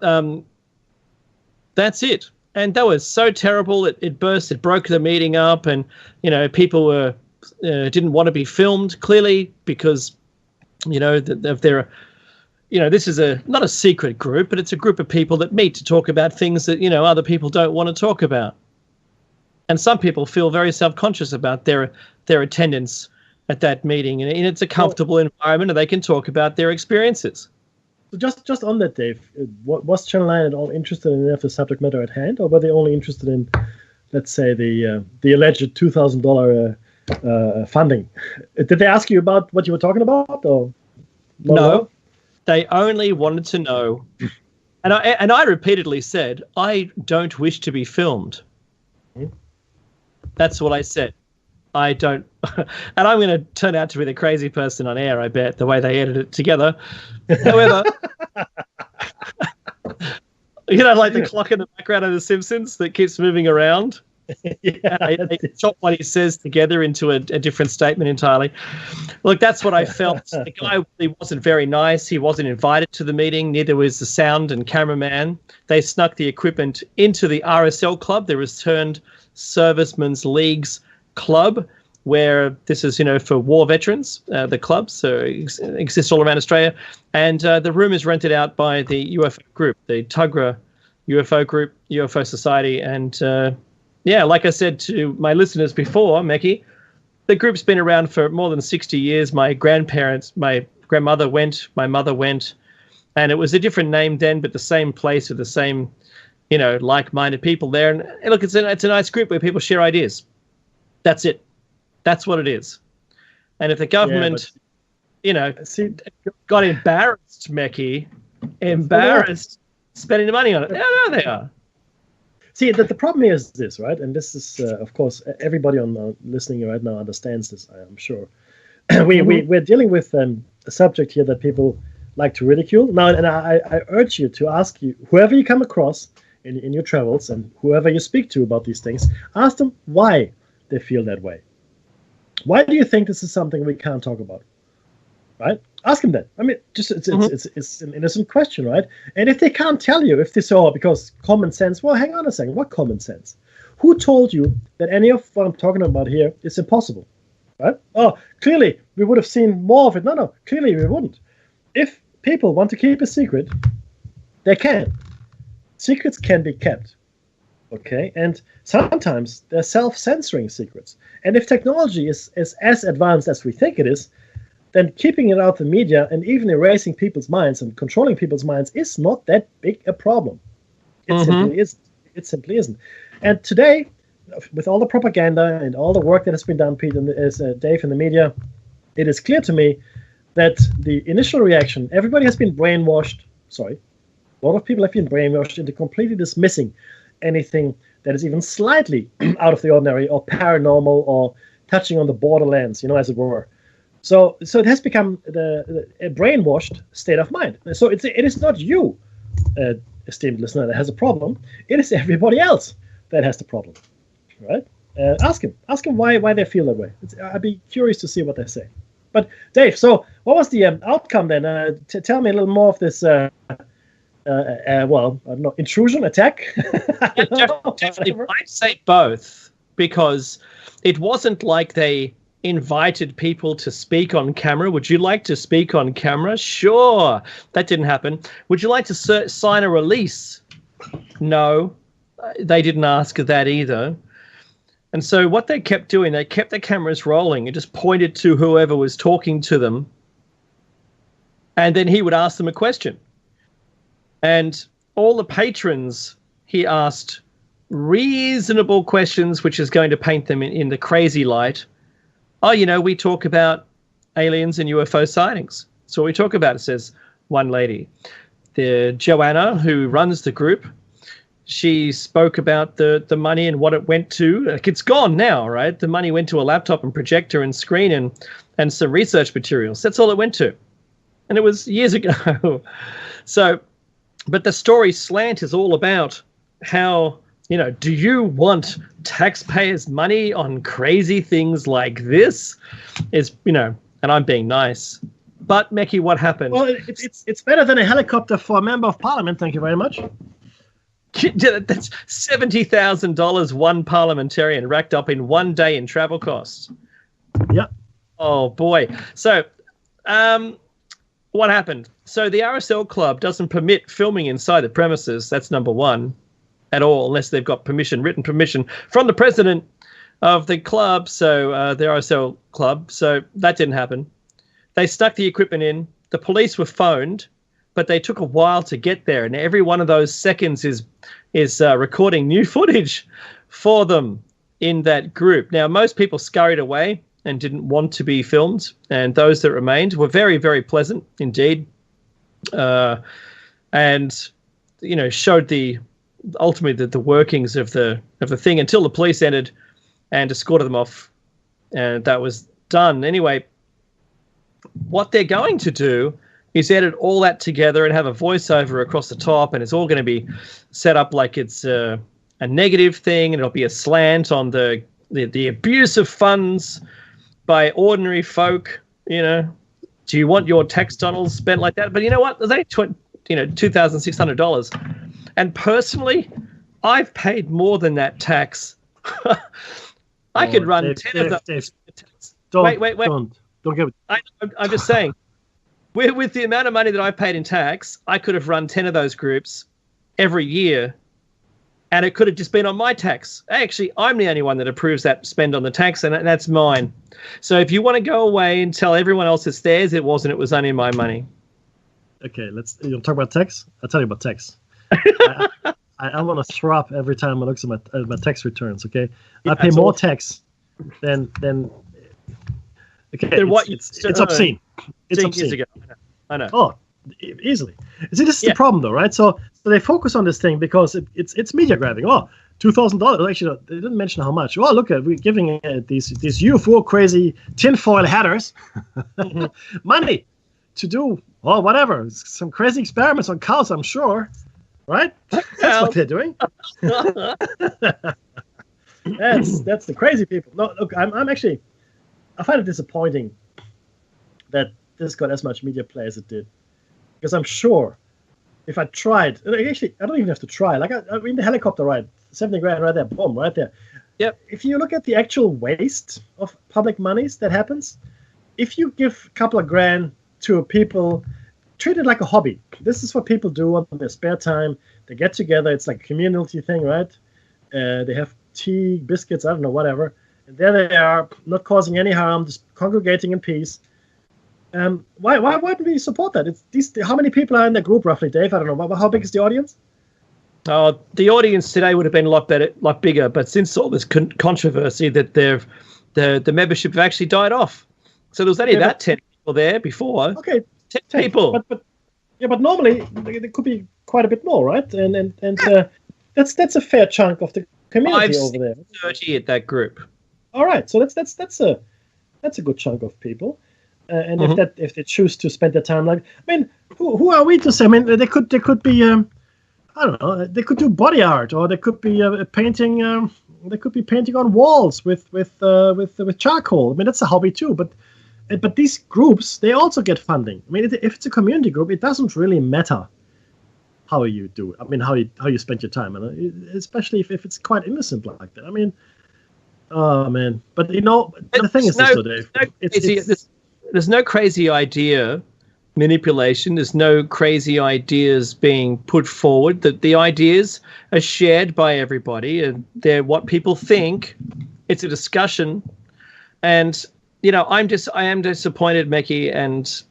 that's it. And that was so terrible. It burst. It broke the meeting up, and people didn't want to be filmed, clearly, because of their. This is not a secret group, but it's a group of people that meet to talk about things that other people don't want to talk about. And some people feel very self-conscious about their attendance at that meeting, and it's a comfortable environment, and they can talk about their experiences. So just on that, Dave, was Channel 9 at all interested in the subject matter at hand, or were they only interested in, let's say, the alleged $2,000 funding? Did they ask you about what you were talking about, or no? They only wanted to know, and I repeatedly said, I don't wish to be filmed. That's what I said. I don't, and I'm going to turn out to be the crazy person on air, I bet, the way they edit it together. However, like the clock in the background of The Simpsons that keeps moving around. Yeah, they chop what he says together into a different statement entirely. Look, that's what I felt. The guy really wasn't very nice. He wasn't invited to the meeting. Neither was the sound and cameraman. They snuck the equipment into the RSL club, the Returned Servicemen's League's club, where this is, for war veterans, the club, so it exists all around Australia. And the room is rented out by the UFO group, the Tugra UFO group, UFO Society. And like I said to my listeners before, Mekki, the group's been around for more than 60 years. My grandmother went, my mother went, and it was a different name then, but the same place with the same like-minded people there. And look, it's a nice group where people share ideas. That's it. That's what it is. And if the government, got embarrassed, Mekki, spending the money on it, no, they are. See, the problem here is this, right? And this is, of course, everybody on listening right now understands this, I'm sure. We're dealing with a subject here that people like to ridicule. Now, and I urge you to ask whoever you come across in your travels and whoever you speak to about these things, ask them why they feel that way. Why do you think this is something we can't talk about? Right? Ask them that. I mean, just it's an innocent question, right? And if they can't tell you, if they say, because common sense, well, hang on a second. What common sense? Who told you that any of what I'm talking about here is impossible? Right? Oh, clearly we would have seen more of it. No, clearly we wouldn't. If people want to keep a secret, they can. Secrets can be kept. Okay, and sometimes they're self-censoring secrets. And if technology is as advanced as we think it is, then keeping it out of the media and even erasing people's minds and controlling people's minds is not that big a problem. It simply isn't. It simply isn't. And today, with all the propaganda and all the work that has been done, Pete and Dave, in the media, it is clear to me that the initial reaction, everybody has been brainwashed. Sorry, a lot of people have been brainwashed into completely dismissing anything that is even slightly out of the ordinary or paranormal or touching on the borderlands, as it were. So it has become a brainwashed state of mind. So it is not you, esteemed listener, that has a problem. It is everybody else that has the problem, right? Ask him why they feel that way. I'd be curious to see what they say. But Dave, so what was the outcome then? Tell me a little more of this. I don't know, intrusion, attack? Definitely. I'd say both, because it wasn't like they invited people to speak on camera. Would you like to speak on camera? Sure. That didn't happen. Would you like to sign a release? No. They didn't ask that either. And so what they kept doing, they kept the cameras rolling and just pointed to whoever was talking to them. And then he would ask them a question. And all the patrons, he asked reasonable questions, which is going to paint them in the crazy light. Oh, we talk about aliens and UFO sightings. That's what we talk about, says one lady. The Joanna, who runs the group, she spoke about the money and what it went to. Like, it's gone now, right? The money went to a laptop and projector and screen and some research materials. That's all it went to. And it was years ago. So... But the story slant is all about how, do you want taxpayers' money on crazy things like this? And I'm being nice. But, Mekki, what happened? Well, it's better than a helicopter for a member of parliament. Thank you very much. That's $70,000 one parliamentarian racked up in one day in travel costs. Yeah. Oh, boy. So, what happened? So the RSL club doesn't permit filming inside the premises. That's number one, at all, unless they've got written permission from the president of the club. So the RSL club. So that didn't happen. They stuck the equipment in. The police were phoned, but they took a while to get there. And every one of those seconds is recording new footage for them in that group. Now, most people scurried away and didn't want to be filmed, and those that remained were very, very pleasant indeed, and showed ultimately the workings of the thing until the police entered and escorted them off, and that was done. Anyway, what they're going to do is edit all that together and have a voiceover across the top, and it's all going to be set up like it's a negative thing, and it'll be a slant on the abuse of funds by ordinary folk. Do you want your tax dollars spent like that? But you know what? They $2,600. And personally, I've paid more than that tax. I could run 10 of those. Wait. Don't give it. I'm just saying, with the amount of money that I've paid in tax, I could have run 10 of those groups every year, and it could have just been on my tax. Actually, I'm the only one that approves that spend on the tax, and that's mine. So if you want to go away and tell everyone else it's theirs, it wasn't. It was only my money. Okay, you'll talk about tax? I'll tell you about tax. I want to throw up every time I look at my tax returns. Okay, Yeah, I pay that's more awesome. tax than okay. Then what It's you obscene. It's 10 years obscene. ago. I know. Oh, easily. See, this is the problem, though, right? So they focus on this thing because it's media grabbing. Oh, $2,000. Actually, no, they didn't mention how much. Oh, look, we're giving these UFO crazy tinfoil hatters money to do whatever, some crazy experiments on cows. I'm sure, right? That's what they're doing. That's the crazy people. No, look, I'm actually, I find it disappointing that this got as much media play as it did, because I'm sure if I tried, actually, I don't even have to try. Like I mean, the helicopter ride, 70 grand right there, boom, right there. Yep. If you look at the actual waste of public monies that happens, if you give a couple of grand to people, treat it like a hobby. This is what people do on their spare time. They get together. It's like a community thing, right? They have tea, biscuits, I don't know, whatever. And there they are, not causing any harm, just congregating in peace. Why wouldn't we support that? How many people are in the group roughly, Dave? I don't know. How big is the audience? The audience today would have been a lot bigger, but since all this controversy, that the membership have actually died off. So there was only 10 people there before. Okay, 10 people. But normally there could be quite a bit more, right? And that's a fair chunk of the community over there. 30 at that group. All right, so that's a good chunk of people. And if they choose to spend their time like, I mean, who are we to say? I mean, they could be I don't know. They could do body art, or they could be painting. They could be painting on walls with charcoal. I mean, that's a hobby too. But these groups, they also get funding. I mean, if it's a community group, it doesn't really matter how you do it. I mean, how you spend your time, and especially if it's quite innocent like that. I mean, oh man. But the thing is this, though, Dave. There's no crazy idea manipulation. There's no crazy ideas being put forward. The ideas are shared by everybody, and they're what people think. It's a discussion, and I am disappointed, Mekki, and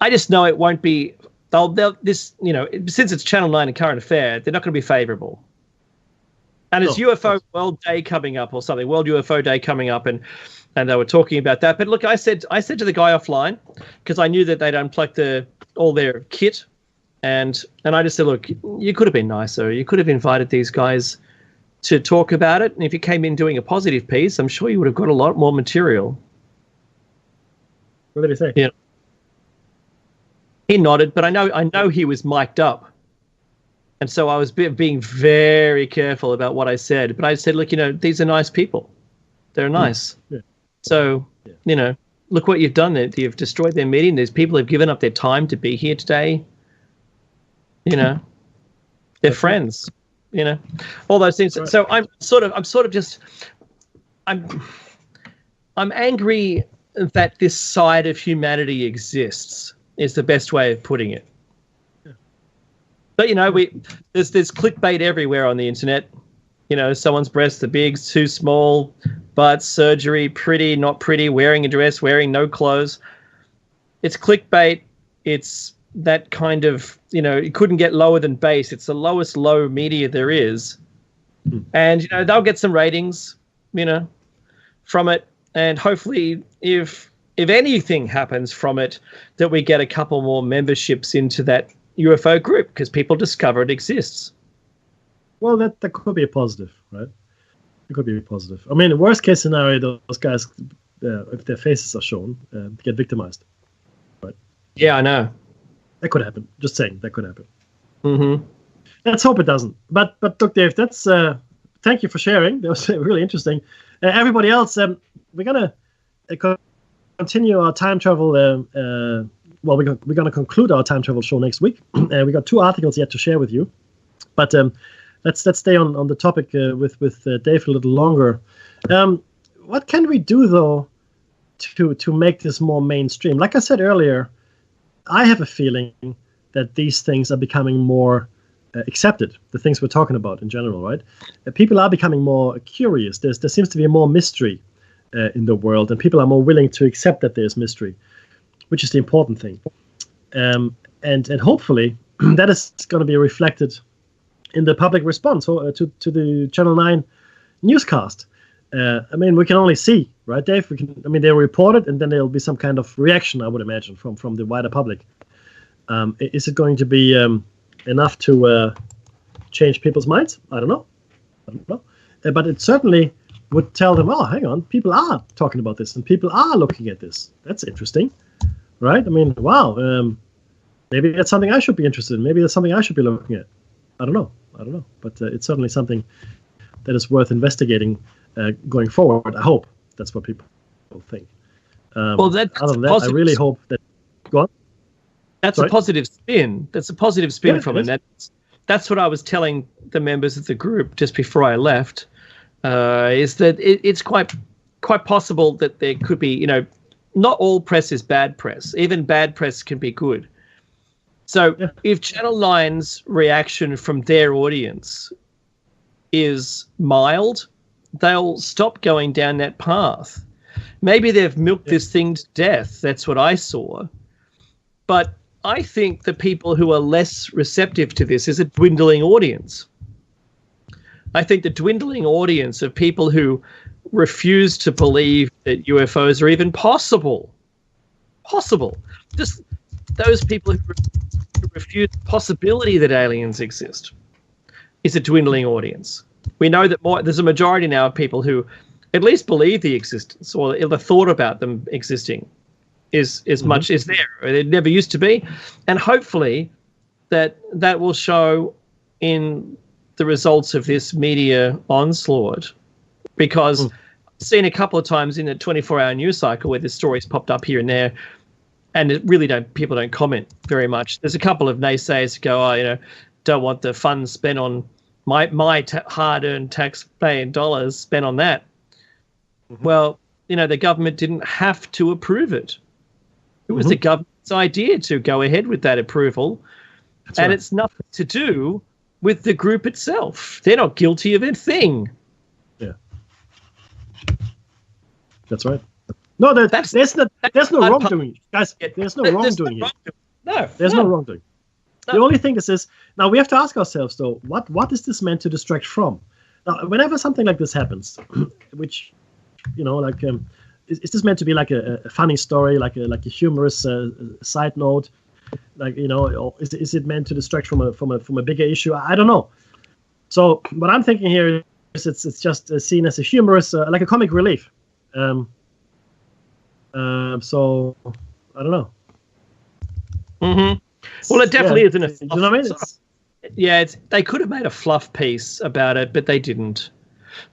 I just know it won't be. Since it's Channel 9 and Current Affair, they're not going to be favourable. And it's UFO World Day coming up or something, World UFO Day coming up, and they were talking about that. But look, I said to the guy offline, because I knew that they'd unplugged all their kit, and I just said, look, you could have been nicer. You could have invited these guys to talk about it, and if you came in doing a positive piece, I'm sure you would have got a lot more material. What did he say? Yeah. He nodded, but I know he was mic'd up. And so I was being very careful about what I said. But I said, look, these are nice people. They're nice. Yeah. So, look what you've done. You've destroyed their meeting. There's people who've given up their time to be here today. They're friends. All those things. Right. So I'm angry that this side of humanity exists, is the best way of putting it. But there's clickbait everywhere on the internet. Someone's breasts are big, too small, butt, surgery, pretty, not pretty, wearing a dress, wearing no clothes. It's clickbait. It's that kind of, it couldn't get lower than base. It's the lowest low media there is. And, they'll get some ratings, from it. And hopefully if anything happens from it, that we get a couple more memberships into that UFO group, because people discover it exists. Well, that could be a positive, right? It could be a positive. I mean, the worst case scenario, those guys, if their faces are shown, get victimized. Right? Yeah, I know. That could happen. Just saying, that could happen. Mm-hmm. Let's hope it doesn't. But look, Dave, that's thank you for sharing. That was really interesting. Everybody else, we're gonna continue our time travel. We're going to conclude our time travel show next week. We got 2 articles yet to share with you, but let's stay on the topic with Dave a little longer. What can we do though to make this more mainstream? Like I said earlier, I have a feeling that these things are becoming more accepted. The things we're talking about in general, right? People are becoming more curious. There seems to be more mystery in the world, and people are more willing to accept that there's mystery, which is the important thing. And hopefully that is going to be reflected in the public response to the Channel 9 newscast. I mean, we can only see, right, Dave? They report it, and then there'll be some kind of reaction, I would imagine, from the wider public. Is it going to be enough to change people's minds? I don't know. But it certainly would tell them, oh, hang on, people are talking about this, and people are looking at this. That's interesting, right? I mean, wow, maybe that's something I should be interested in. Maybe that's something I should be looking at. I don't know. But it's certainly something that is worth investigating going forward. I hope that's what people think. Well, that's other than that, I really hope that. Go on. That's a positive spin. That's a positive spin from it. That's what I was telling the members of the group just before I left. Is that it's quite possible that there could be, not all press is bad press. Even bad press can be good. So if Channel 9's reaction from their audience is mild, they'll stop going down that path. Maybe they've milked this thing to death. That's what I saw. But I think the people who are less receptive to this is a dwindling audience. I think the dwindling audience of people who refuse to believe that UFOs are even possible, just those people who refuse the possibility that aliens exist, is a dwindling audience. We know that there's a majority now of people who at least believe the existence or the thought about them existing is much is there. It never used to be. And hopefully that will show in the results of this media onslaught, because I've seen a couple of times in the 24-hour news cycle where the stories popped up here and there, and people don't comment very much. There's a couple of naysayers who go, don't want the funds spent on my hard-earned tax-paying dollars spent on that. Well, the government didn't have to approve it. It was the government's idea to go ahead with that approval. That's right. It's nothing to do with the group itself. They're not guilty of a thing. Yeah. That's right. No, there's no wrongdoing, guys. There's no wrongdoing here. There's no wrongdoing. The only thing is now we have to ask ourselves, though, what is this meant to distract from? Now, whenever something like this happens, which, is this meant to be like a funny story, like a humorous side note, or is it meant to distract from a bigger issue? I don't know. So what I'm thinking here is it's just seen as a humorous, like a comic relief. So I don't know. Well, it definitely isn't a. You know what I mean? They could have made a fluff piece about it, but they didn't.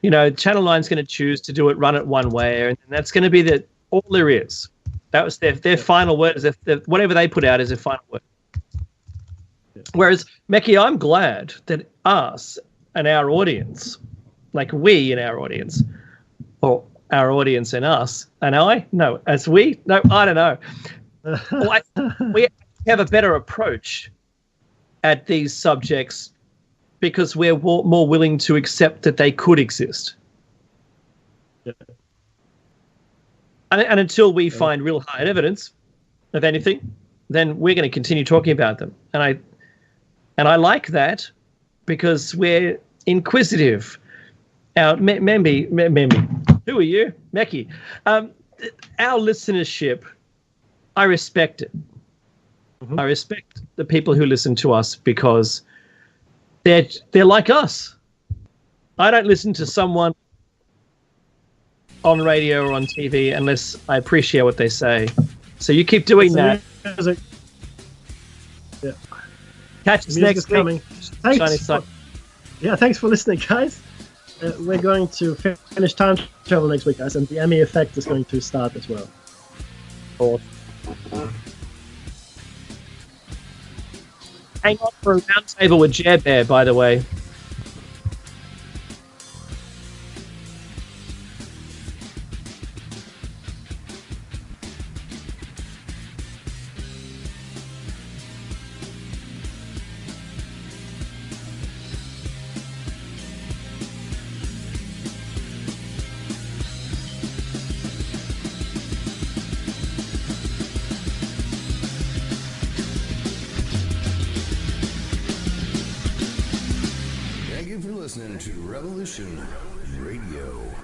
Channel 9's going to choose to run it one way, and that's going to be all there is. That was their final word. Is whatever they put out is their final word. Yeah. Whereas, Mekki, I'm glad that us and our audience, like we and our audience, or our audience and us, and I? No, as we? No, I don't know. We have a better approach at these subjects because we're more willing to accept that they could exist. Yeah. And until we find real hard evidence of anything, then we're going to continue talking about them. And I like that because we're inquisitive. Membi, who are you? Mekki. Our listenership, I respect it. I respect the people who listen to us because they're like us. I don't listen to someone on radio or on TV unless I appreciate what they say. So you keep doing that. Yeah. Catch us next week. Thanks for listening, guys. We're going to finish Time Travel next week, guys, and the Emmy Effect is going to start as well. Hang on for a round table with Jer Bear, by the way. Revolution Radio.